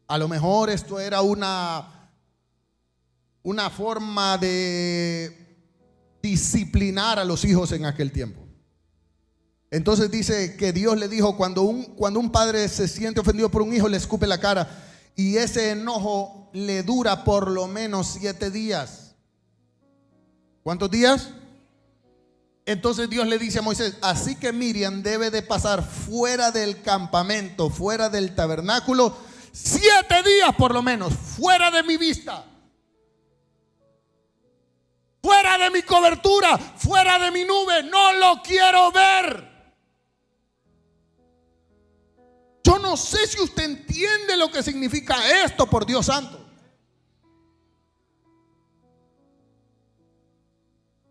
A lo mejor esto era una forma de disciplinar a los hijos en aquel tiempo. Entonces dice que Dios le dijo: cuando un padre se siente ofendido por un hijo, le escupe la cara. Y ese enojo le dura por lo menos 7 días. ¿Cuántos días? Entonces Dios le dice a Moisés: así que Miriam debe de pasar fuera del campamento, fuera del tabernáculo, 7 días por lo menos, fuera de mi vista, fuera de mi cobertura, fuera de mi nube. No lo quiero ver. Yo no sé si usted entiende lo que significa esto, por Dios santo.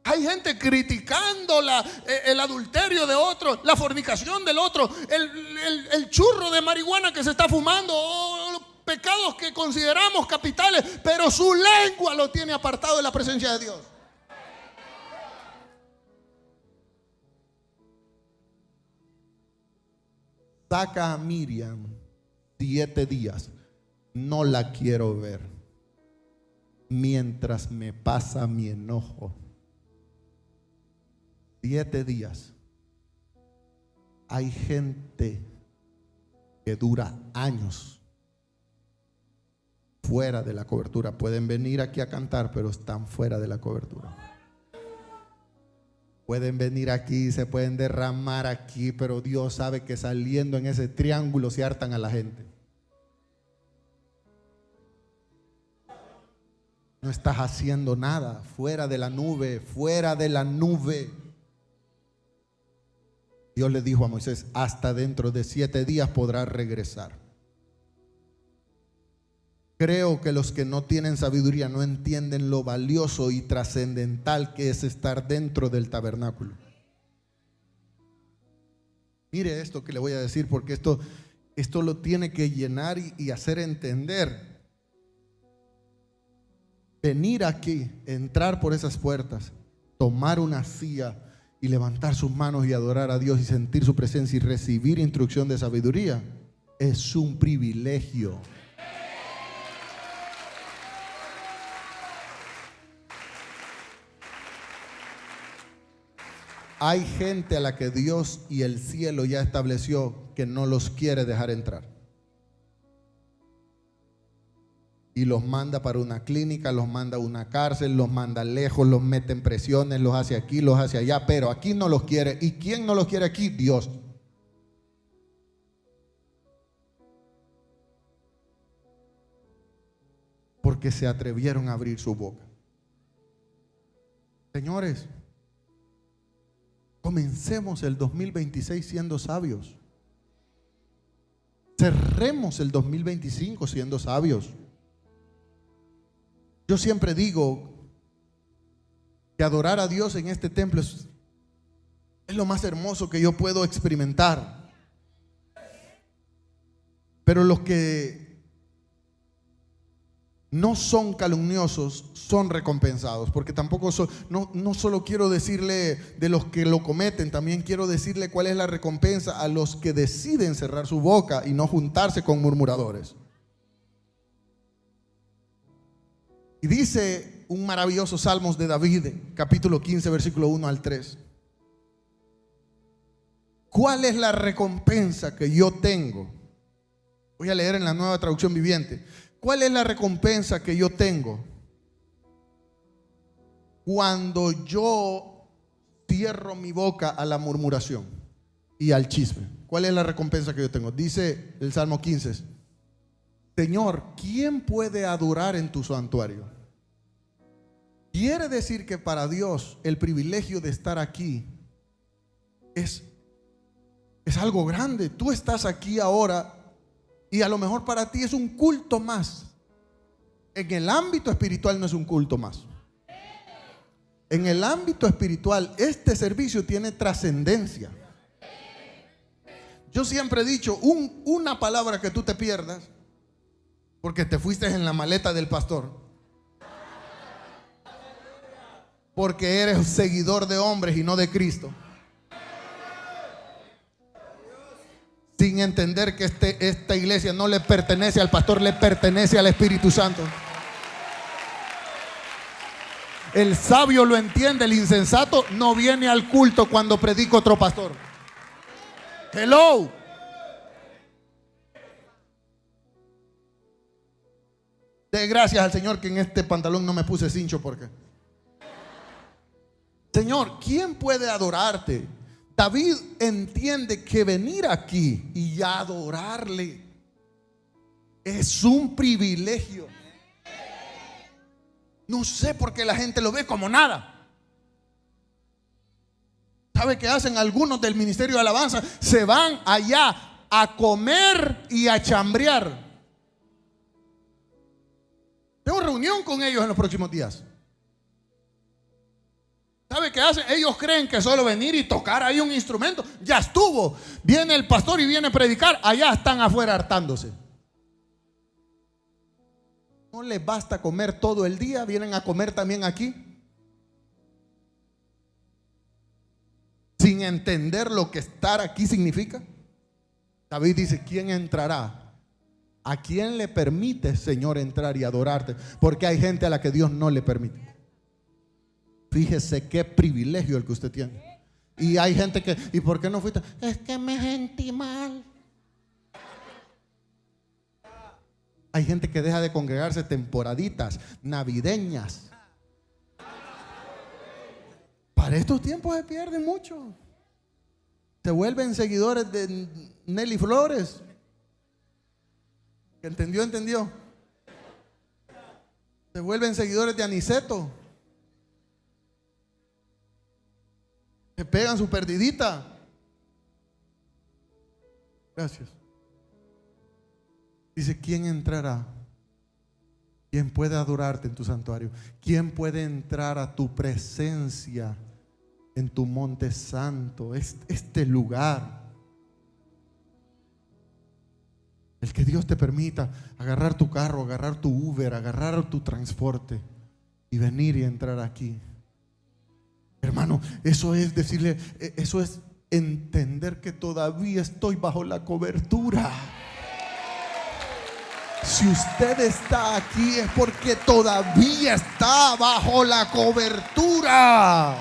Hay gente criticando el adulterio de otro, la fornicación del otro, el churro de marihuana que se está fumando, o los pecados que consideramos capitales, pero su lengua lo tiene apartado de la presencia de Dios. Saca a Miriam 7 días. No la quiero ver mientras me pasa mi enojo. 7 días. Hay gente que dura años fuera de la cobertura. Pueden venir aquí a cantar, pero están fuera de la cobertura. Pueden venir aquí, se pueden derramar aquí, pero Dios sabe que saliendo en ese triángulo se hartan a la gente. No estás haciendo nada, fuera de la nube, fuera de la nube. Dios le dijo a Moisés: hasta dentro de 7 días podrás regresar. Creo que los que no tienen sabiduría no entienden lo valioso y trascendental que es estar dentro del tabernáculo. Mire esto que le voy a decir, porque esto lo tiene que llenar y hacer entender. Venir aquí, entrar por esas puertas, tomar una silla y levantar sus manos y adorar a Dios y sentir su presencia y recibir instrucción de sabiduría es un privilegio. Hay gente a la que Dios y el cielo ya estableció que no los quiere dejar entrar. Y los manda para una clínica, los manda a una cárcel, los manda lejos, los mete en presiones, los hace aquí, los hace allá, pero aquí no los quiere. ¿Y quién no los quiere aquí? Dios. Porque se atrevieron a abrir su boca. Señores, comencemos el 2026 siendo sabios. Cerremos el 2025 siendo sabios. Yo siempre digo que adorar a Dios en este templo es lo más hermoso que yo puedo experimentar. Pero los que no son calumniosos son recompensados, porque tampoco no solo quiero decirle de los que lo cometen, también quiero decirle cuál es la recompensa a los que deciden cerrar su boca y no juntarse con murmuradores. Y dice un maravilloso Salmos de David, capítulo 15, versículo 1 al 3. ¿Cuál es la recompensa que yo tengo? Voy a leer en la Nueva Traducción Viviente. ¿Cuál es la recompensa que yo tengo cuando yo cierro mi boca a la murmuración y al chisme? ¿Cuál es la recompensa que yo tengo? Dice el Salmo 15: Señor, ¿quién puede adorar en tu santuario? Quiere decir que para Dios el privilegio de estar aquí es algo grande. Tú estás aquí ahora y a lo mejor para ti es un culto más. En el ámbito espiritual no es un culto más. En el ámbito espiritual este servicio tiene trascendencia. Yo siempre he dicho, una palabra que tú te pierdas porque te fuiste en la maleta del pastor, porque eres seguidor de hombres y no de Cristo, sin entender que esta iglesia no le pertenece al pastor, le pertenece al Espíritu Santo. El sabio lo entiende, el insensato no viene al culto cuando predica otro pastor. Hello. De gracias al Señor que en este pantalón no me puse cincho, porque Señor, ¿quién puede adorarte? David entiende que venir aquí y adorarle es un privilegio. No sé por qué la gente lo ve como nada. ¿Sabe qué hacen algunos del ministerio de alabanza? Se van allá a comer y a chambrear. Tengo reunión con ellos en los próximos días. ¿Sabe qué hacen? Ellos creen que solo venir y tocar ahí un instrumento, ya estuvo. Viene el pastor y viene a predicar, allá están afuera hartándose. No les basta comer todo el día, vienen a comer también aquí. Sin entender lo que estar aquí significa. David dice, ¿quién entrará? ¿A quién le permite, Señor, entrar y adorarte? Porque hay gente a la que Dios no le permite. Fíjese qué privilegio el que usted tiene. Y hay gente que, ¿y por qué no fuiste? Es que me sentí mal. Hay gente que deja de congregarse temporaditas navideñas. Para estos tiempos se pierde mucho. Se vuelven seguidores de Nelly Flores. ¿Entendió? ¿Entendió? Se vuelven seguidores de Aniceto. Se pegan su perdidita. Gracias. Dice, ¿quién entrará? ¿Quién puede adorarte en tu santuario? ¿Quién puede entrar a tu presencia en tu monte santo? Este lugar. El que Dios te permita agarrar tu carro, agarrar tu Uber, agarrar tu transporte y venir y entrar aquí. Hermano, eso es decirle, eso es entender que todavía estoy bajo la cobertura. Si usted está aquí es porque todavía está bajo la cobertura.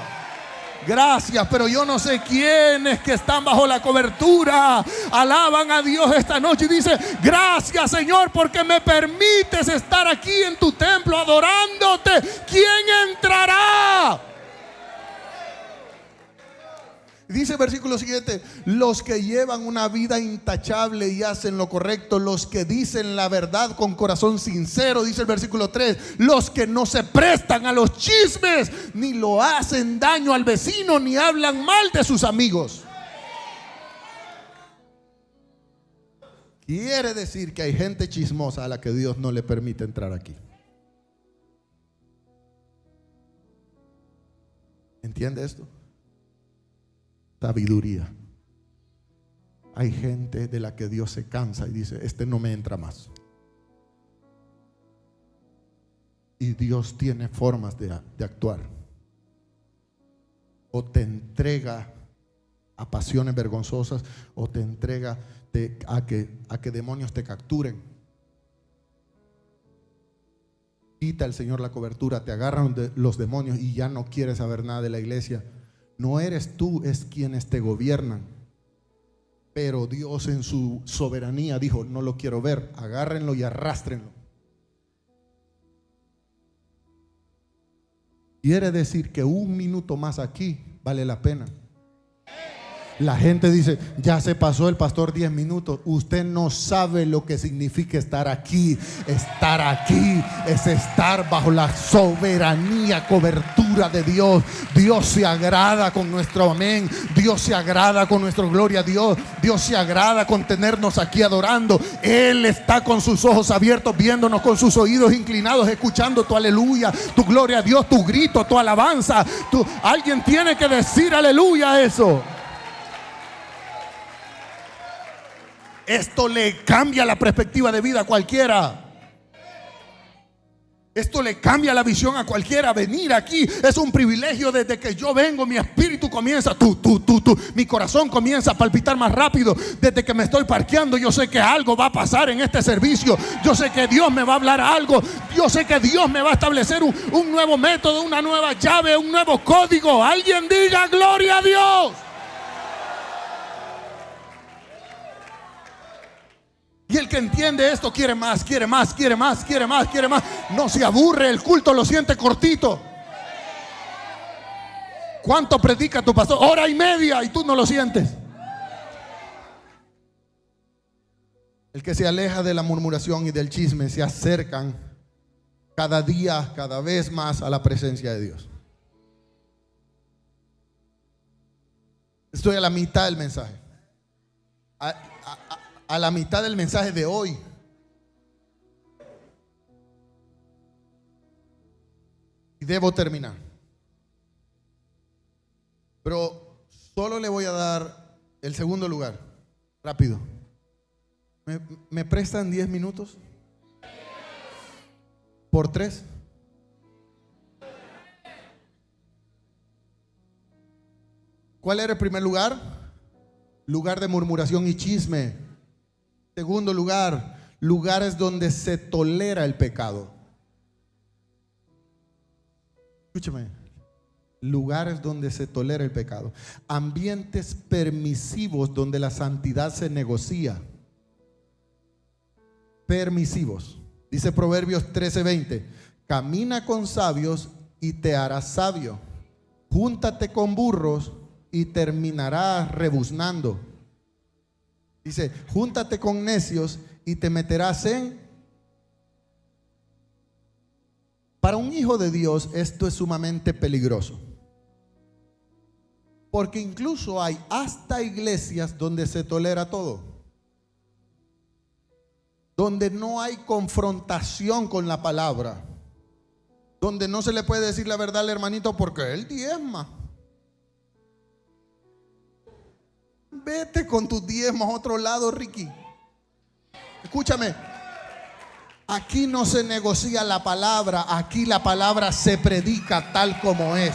Gracias, pero yo no sé quiénes que están bajo la cobertura alaban a Dios esta noche y dice, gracias, Señor, porque me permites estar aquí en tu templo adorándote. ¿Quién entrará? Dice el versículo siguiente, los que llevan una vida intachable y hacen lo correcto, los que dicen la verdad con corazón sincero, dice el versículo 3, los que no se prestan a los chismes, ni lo hacen daño al vecino, ni hablan mal de sus amigos. Quiere decir que hay gente chismosa a la que Dios no le permite entrar aquí. ¿Entiende esto? Sabiduría. Hay gente de la que Dios se cansa y dice, este no me entra más. Y Dios tiene formas de actuar. O te entrega a pasiones vergonzosas, o te entrega a que demonios te capturen. Quita el Señor la cobertura, te agarran los demonios y ya no quieres saber nada de la iglesia. No eres tú, es quienes te gobiernan. Pero Dios en su soberanía dijo, no lo quiero ver, agárrenlo y arrástrenlo. Quiere decir que un minuto más aquí vale la pena. La gente dice, ya se pasó el pastor 10 minutos. Usted no sabe lo que significa estar aquí. Estar aquí es estar bajo la soberanía, cobertura de Dios. Dios se agrada con nuestro amén. Dios se agrada con nuestra gloria a Dios. Dios se agrada con tenernos aquí adorando. Él está con sus ojos abiertos, viéndonos, con sus oídos inclinados, escuchando tu aleluya, tu gloria a Dios, tu grito, tu alabanza. Alguien tiene que decir aleluya a eso. Esto le cambia la perspectiva de vida a cualquiera. Esto le cambia la visión a cualquiera. Venir aquí es un privilegio. Desde que yo vengo, mi espíritu comienza, mi corazón comienza a palpitar más rápido. Desde que me estoy parqueando, yo sé que algo va a pasar en este servicio. Yo sé que Dios me va a hablar algo. Yo sé que Dios me va a establecer un nuevo método, una nueva llave, un nuevo código. Alguien diga gloria a Dios. Y el que entiende esto quiere más, quiere más, quiere más, quiere más, quiere más. No se aburre, el culto lo siente cortito. ¿Cuánto predica tu pastor? 1:30 y tú no lo sientes. El que se aleja de la murmuración y del chisme se acercan cada día, cada vez más a la presencia de Dios. Estoy a la mitad del mensaje. A la mitad del mensaje de hoy. Y debo terminar. Pero solo le voy a dar el segundo lugar. Rápido. ¿Me prestan 10 minutos? ¿Por 3? ¿Cuál era el primer lugar? Lugar de murmuración y chisme. Segundo lugar, lugares donde se tolera el pecado. Escúchame. Lugares donde se tolera el pecado. Ambientes permisivos donde la santidad se negocia. Permisivos. Dice Proverbios 13:20. Camina con sabios y te harás sabio. Júntate con burros y terminarás rebuznando. Dice, júntate con necios y te meterás en... Para un hijo de Dios esto es sumamente peligroso. Porque incluso hay hasta iglesias donde se tolera todo. Donde no hay confrontación con la palabra. Donde no se le puede decir la verdad al hermanito porque él diezma. Vete con tus diezmos a otro lado, Ricky. Escúchame. Aquí no se negocia la palabra. Aquí la palabra se predica tal como es.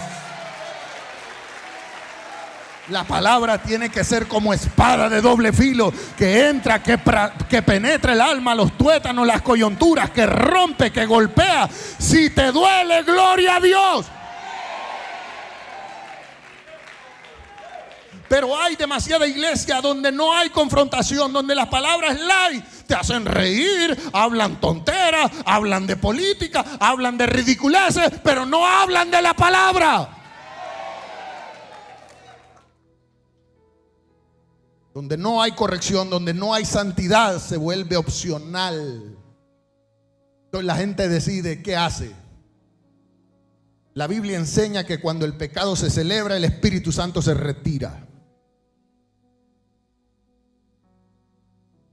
La palabra tiene que ser como espada de doble filo, que entra, que penetra el alma, los tuétanos, las coyunturas, que rompe, que golpea. Si te duele, gloria a Dios. Pero hay demasiada iglesia donde no hay confrontación, donde las palabras light te hacen reír, hablan tonteras, hablan de política, hablan de ridiculeces, pero no hablan de la palabra. Donde no hay corrección, donde no hay santidad, se vuelve opcional. Entonces la gente decide qué hace. La Biblia enseña que cuando el pecado se celebra, el Espíritu Santo se retira.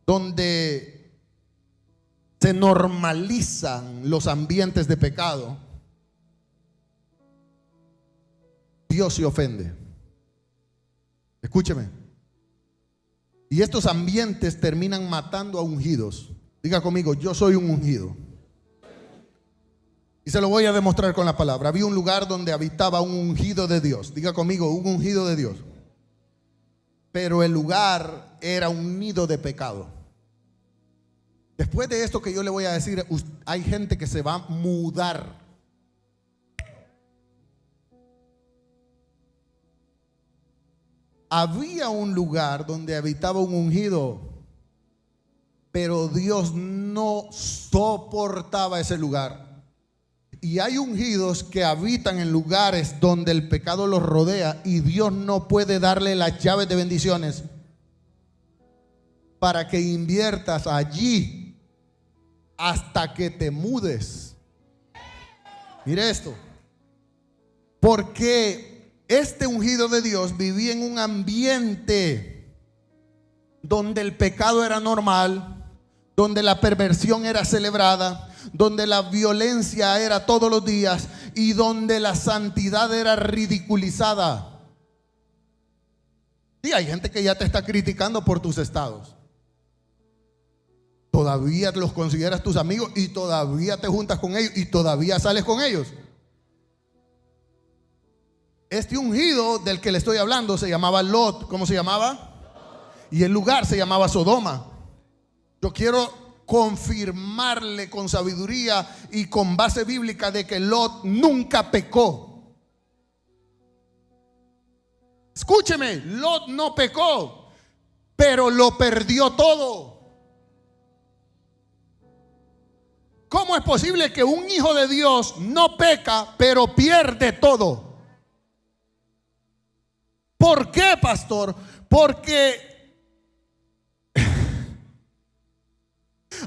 Donde se normalizan los ambientes de pecado, Dios se ofende. Escúcheme. Y estos ambientes terminan matando a ungidos. Diga conmigo, yo soy un ungido. Y se lo voy a demostrar con la palabra. Había un lugar donde habitaba un ungido de Dios. Diga conmigo, un ungido de Dios. Pero el lugar era un nido de pecado. Después de esto que yo le voy a decir, hay gente que se va a mudar. Había un lugar donde habitaba un ungido, pero Dios no soportaba ese lugar. Y hay ungidos que habitan en lugares donde el pecado los rodea y Dios no puede darle las llaves de bendiciones para que inviertas allí hasta que te mudes. Mire esto. Porque este ungido de Dios vivía en un ambiente donde el pecado era normal, donde la perversión era celebrada, donde la violencia era todos los días y donde la santidad era ridiculizada. Y hay gente que ya te está criticando por tus estados. Todavía los consideras tus amigos y todavía te juntas con ellos y todavía sales con ellos. Este ungido del que le estoy hablando se llamaba Lot. ¿Cómo se llamaba? Y el lugar se llamaba Sodoma. Yo quiero confirmarle con sabiduría y con base bíblica de que Lot nunca pecó. Escúcheme, Lot no pecó, pero lo perdió todo. ¿Cómo es posible que un hijo de Dios no peca, pero pierde todo? ¿Por qué, pastor? Porque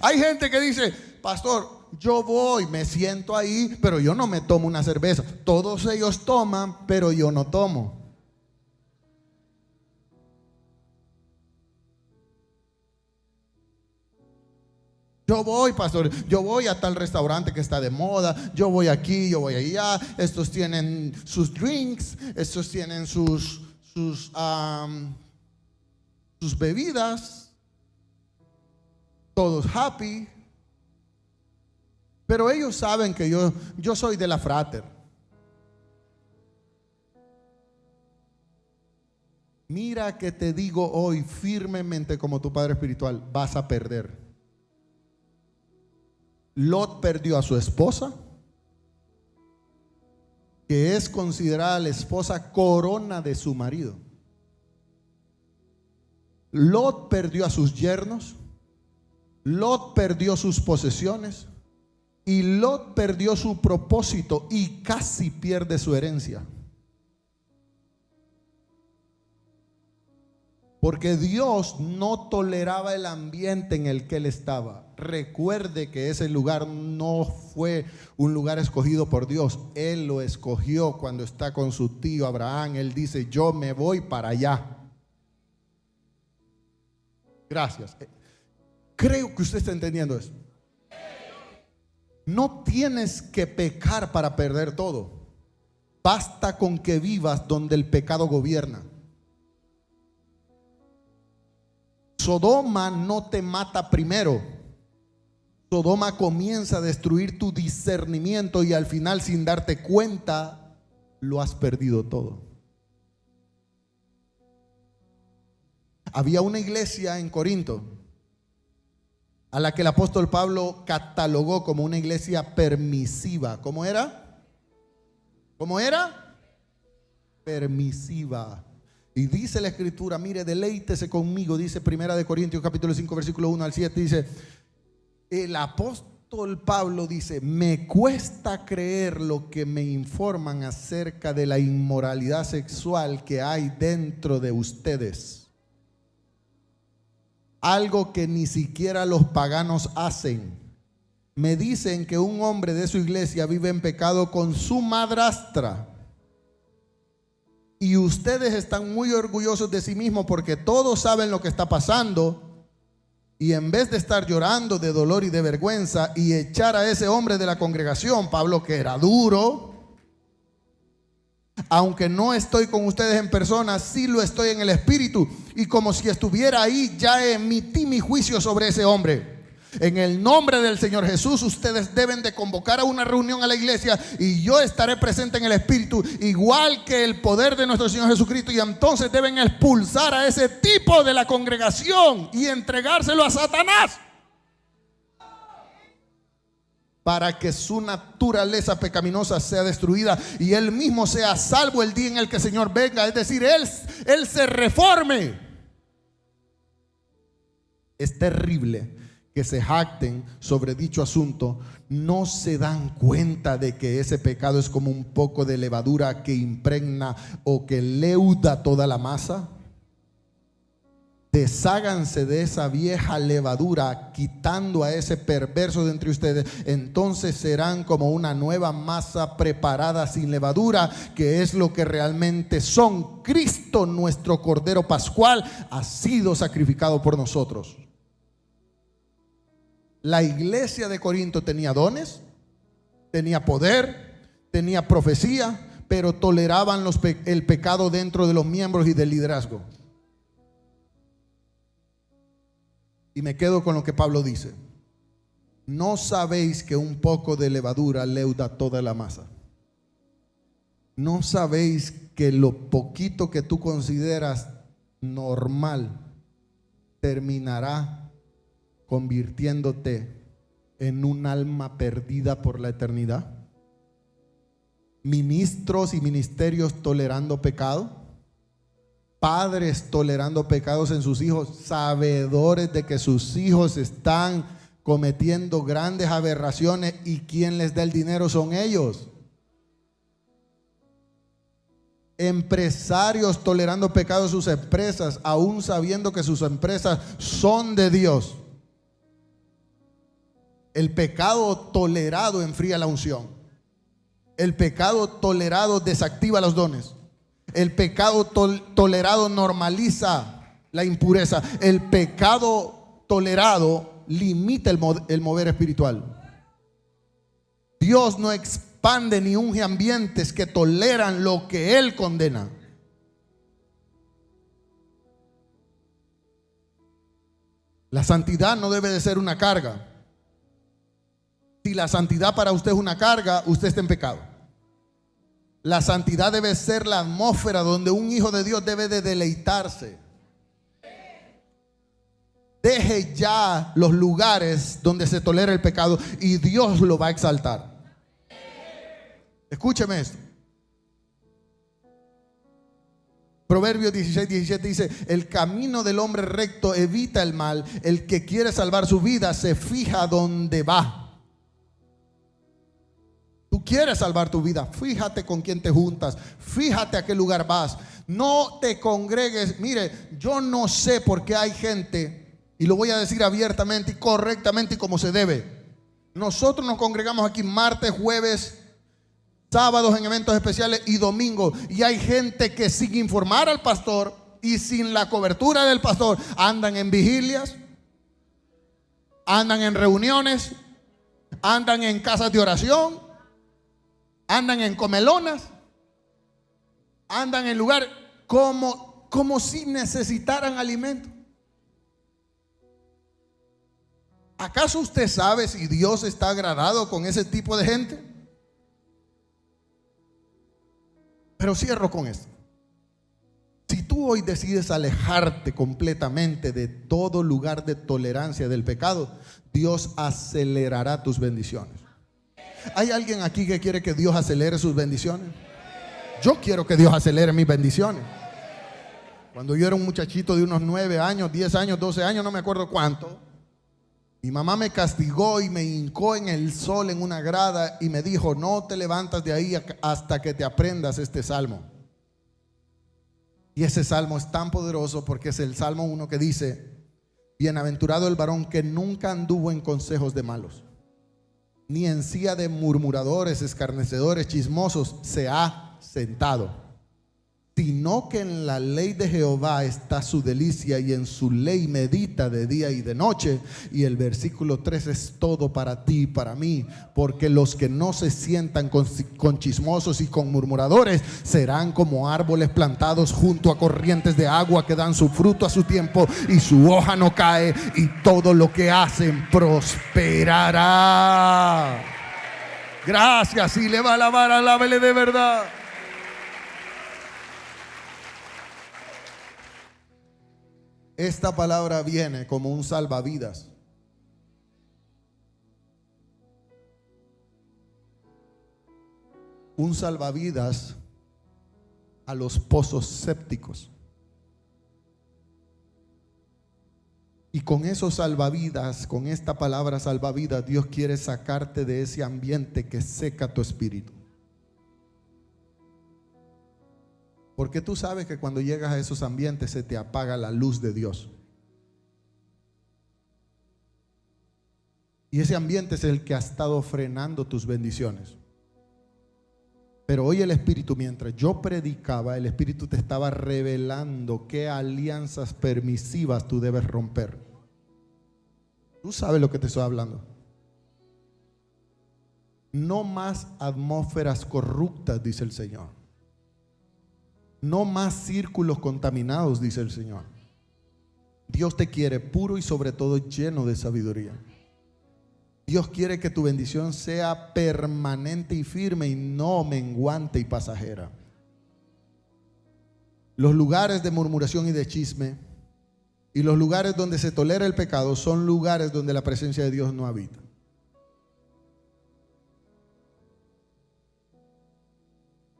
hay gente que dice, pastor, yo voy, me siento ahí, pero yo no me tomo una cerveza. Todos ellos toman, pero yo no tomo. Yo voy, pastor, yo voy a tal restaurante que está de moda, yo voy aquí, yo voy allá, estos tienen sus drinks, estos tienen sus sus, sus bebidas, todos happy, pero ellos saben que yo soy de la frater. Mira que te digo hoy firmemente como tu padre espiritual, vas a perder. Lot perdió a su esposa, que es considerada la esposa corona de su marido. Lot perdió a sus yernos, Lot perdió sus posesiones y Lot perdió su propósito y casi pierde su herencia. Porque Dios no toleraba el ambiente en el que él estaba. Recuerde que ese lugar no fue un lugar escogido por Dios. Él lo escogió cuando está con su tío Abraham. Él dice, yo me voy para allá. Gracias. Creo que usted está entendiendo eso. No tienes que pecar para perder todo. Basta con que vivas donde el pecado gobierna. Sodoma no te mata primero. Sodoma comienza a destruir tu discernimiento y al final, sin darte cuenta, lo has perdido todo. Había una iglesia en Corinto a la que el apóstol Pablo catalogó como una iglesia permisiva. ¿Cómo era? ¿Cómo era? Permisiva. Y dice la escritura, mire, deleítese conmigo, dice 1 Corintios capítulo 5 versículo 1 al 7, dice, el apóstol Pablo dice, me cuesta creer lo que me informan acerca de la inmoralidad sexual que hay dentro de ustedes. Algo que ni siquiera los paganos hacen. Me dicen que un hombre de su iglesia vive en pecado con su madrastra. Y ustedes están muy orgullosos de sí mismos porque todos saben lo que está pasando. Y en vez de estar llorando de dolor y de vergüenza y echar a ese hombre de la congregación, Pablo, que era duro, aunque no estoy con ustedes en persona, sí lo estoy en el espíritu, y como si estuviera ahí, ya emití mi juicio sobre ese hombre. En el nombre del Señor Jesús, ustedes deben de convocar a una reunión a la iglesia y yo estaré presente en el espíritu, igual que el poder de nuestro Señor Jesucristo, y entonces deben expulsar a ese tipo de la congregación y entregárselo a Satanás para que su naturaleza pecaminosa sea destruida y él mismo sea salvo el día en el que el Señor venga. Es decir, él se reforme. Es terrible que se jacten sobre dicho asunto. No se dan cuenta de que ese pecado es como un poco de levadura que impregna o que leuda toda la masa. Desháganse de esa vieja levadura, quitando a ese perverso de entre ustedes. Entonces serán como una nueva masa preparada sin levadura, que es lo que realmente son. Cristo, nuestro Cordero Pascual, ha sido sacrificado por nosotros. La iglesia de Corinto tenía dones, tenía poder, tenía profecía, pero toleraban el pecado dentro de los miembros y del liderazgo. Y me quedo con lo que Pablo dice. ¿No sabéis que un poco de levadura leuda toda la masa? ¿No sabéis que lo poquito que tú consideras normal terminará convirtiéndote en un alma perdida por la eternidad? Ministros y ministerios tolerando pecado. Padres tolerando pecados en sus hijos, sabedores de que sus hijos están cometiendo grandes aberraciones, y quien les da el dinero son ellos. Empresarios tolerando pecados en sus empresas, aún sabiendo que sus empresas son de Dios. El pecado tolerado enfría la unción. El pecado tolerado desactiva los dones. El pecado tolerado normaliza la impureza. El pecado tolerado limita el mover espiritual. Dios no expande ni unge ambientes que toleran lo que Él condena. La santidad no debe de ser una carga. Si la santidad para usted es una carga, usted está en pecado. La santidad debe ser la atmósfera donde un hijo de Dios debe de deleitarse. Deje ya los lugares donde se tolera el pecado y Dios lo va a exaltar. Escúcheme esto. Proverbios 16:17 dice: el camino del hombre recto evita el mal. El que quiere salvar su vida se fija donde va. Tú quieres salvar tu vida, fíjate con quién te juntas, fíjate a qué lugar vas. No te congregues. Mire, yo no sé por qué hay gente, y lo voy a decir abiertamente y correctamente y como se debe. Nosotros nos congregamos aquí martes, jueves, sábados en eventos especiales y domingos. Y hay gente que sin informar al pastor y sin la cobertura del pastor andan en vigilias, andan en reuniones, andan en casas de oración, andan en comelonas, andan en lugares como si necesitaran alimento. ¿Acaso usted sabe si Dios está agradado con ese tipo de gente? Pero cierro con esto. Si tú hoy decides alejarte completamente de todo lugar de tolerancia del pecado, Dios acelerará tus bendiciones. ¿Hay alguien aquí que quiere que Dios acelere sus bendiciones? Yo quiero que Dios acelere mis bendiciones. Cuando yo era un muchachito de unos 9 años, 10 años, 12 años, no me acuerdo cuánto, mi mamá me castigó y me hincó en el sol en una grada y me dijo: no te levantas de ahí hasta que te aprendas este salmo. Y ese salmo es tan poderoso porque es el Salmo 1 que dice: bienaventurado el varón que nunca anduvo en consejos de malos, ni en silla de murmuradores, escarnecedores, chismosos se ha sentado, sino que en la ley de Jehová está su delicia y en su ley medita de día y de noche. Y el versículo 3 es todo para ti y para mí, porque los que no se sientan con chismosos y con murmuradores serán como árboles plantados junto a corrientes de agua, que dan su fruto a su tiempo y su hoja no cae, y todo lo que hacen prosperará. Gracias. Si le va a alabar, alábele de verdad. Esta palabra viene como un salvavidas. Un salvavidas a los pozos sépticos. Y con esos salvavidas, con esta palabra salvavidas, Dios quiere sacarte de ese ambiente que seca tu espíritu. Porque tú sabes que cuando llegas a esos ambientes se te apaga la luz de Dios. Y ese ambiente es el que ha estado frenando tus bendiciones. Pero hoy el Espíritu, mientras yo predicaba, el Espíritu te estaba revelando qué alianzas permisivas tú debes romper. Tú sabes lo que te estoy hablando. No más atmósferas corruptas, dice el Señor. No más círculos contaminados, dice el Señor. Dios te quiere puro y sobre todo lleno de sabiduría. Dios quiere que tu bendición sea permanente y firme y no menguante y pasajera. Los lugares de murmuración y de chisme y los lugares donde se tolera el pecado son lugares donde la presencia de Dios no habita.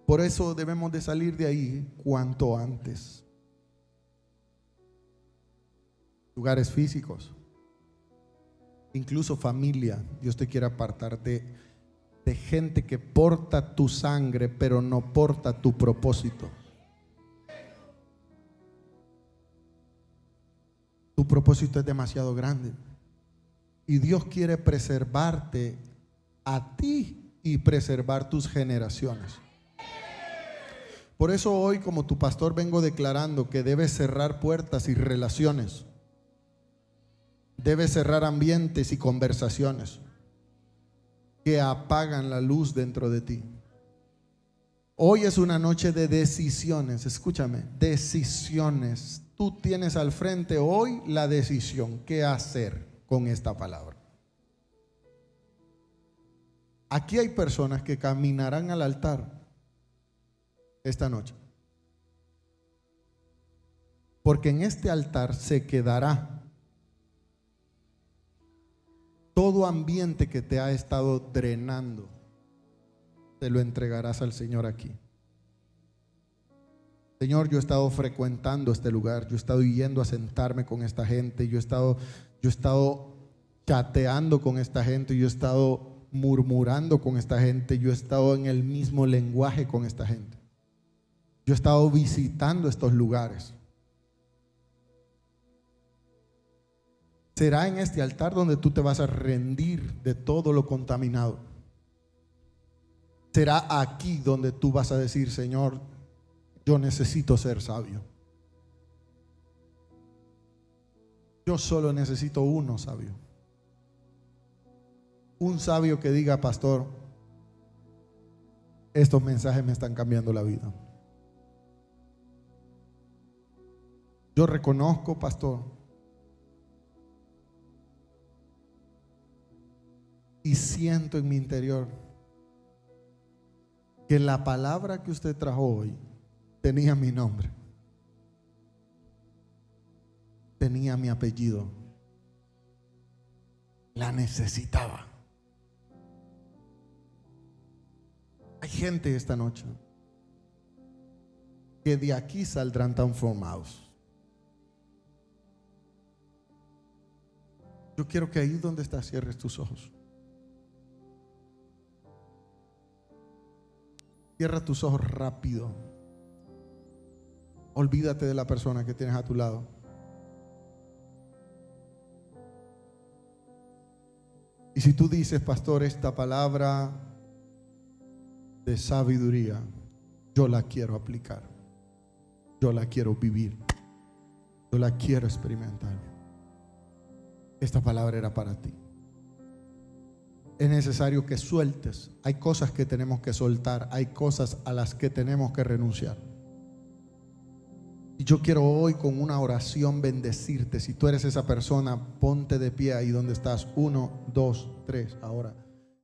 Por eso debemos de salir de ahí cuanto antes. Lugares físicos, incluso familia. Dios te quiere apartar de gente que porta tu sangre pero no porta tu propósito. Tu propósito es demasiado grande y Dios quiere preservarte a ti y preservar tus generaciones. Por eso hoy, como tu pastor, vengo declarando que debes cerrar puertas y relaciones. Debes cerrar ambientes y conversaciones que apagan la luz dentro de ti. Hoy es una noche de decisiones. Escúchame, decisiones. Tú tienes al frente hoy la decisión. ¿Qué hacer con esta palabra? Aquí hay personas que caminarán al altar esta noche. Porque en este altar se quedará todo ambiente que te ha estado drenando. Te lo entregarás al Señor aquí. Señor, yo he estado frecuentando este lugar, yo he estado yendo a sentarme con esta gente, yo he estado chateando con esta gente, yo he estado murmurando con esta gente, yo he estado en el mismo lenguaje con esta gente. Yo he estado visitando estos lugares. Será en este altar donde tú te vas a rendir de todo lo contaminado. Será aquí donde tú vas a decir: Señor, yo necesito ser sabio. Yo solo necesito uno sabio. Un sabio que diga: pastor, estos mensajes me están cambiando la vida. Yo reconozco, pastor, y siento en mi interior que la palabra que usted trajo hoy tenía mi nombre, tenía mi apellido, la necesitaba. Hay gente esta noche que de aquí saldrán transformados. Yo quiero que ahí donde estás cierres tus ojos. Cierra tus ojos rápido. Olvídate de la persona que tienes a tu lado. Y si tú dices: pastor, esta palabra de sabiduría, yo la quiero aplicar, yo la quiero vivir, yo la quiero experimentar, esta palabra era para ti. Es necesario que sueltes. Hay cosas que tenemos que soltar, hay cosas a las que tenemos que renunciar. Y yo quiero hoy con una oración bendecirte. Si tú eres esa persona, ponte de pie ahí donde estás. 1, 2, 3, ahora.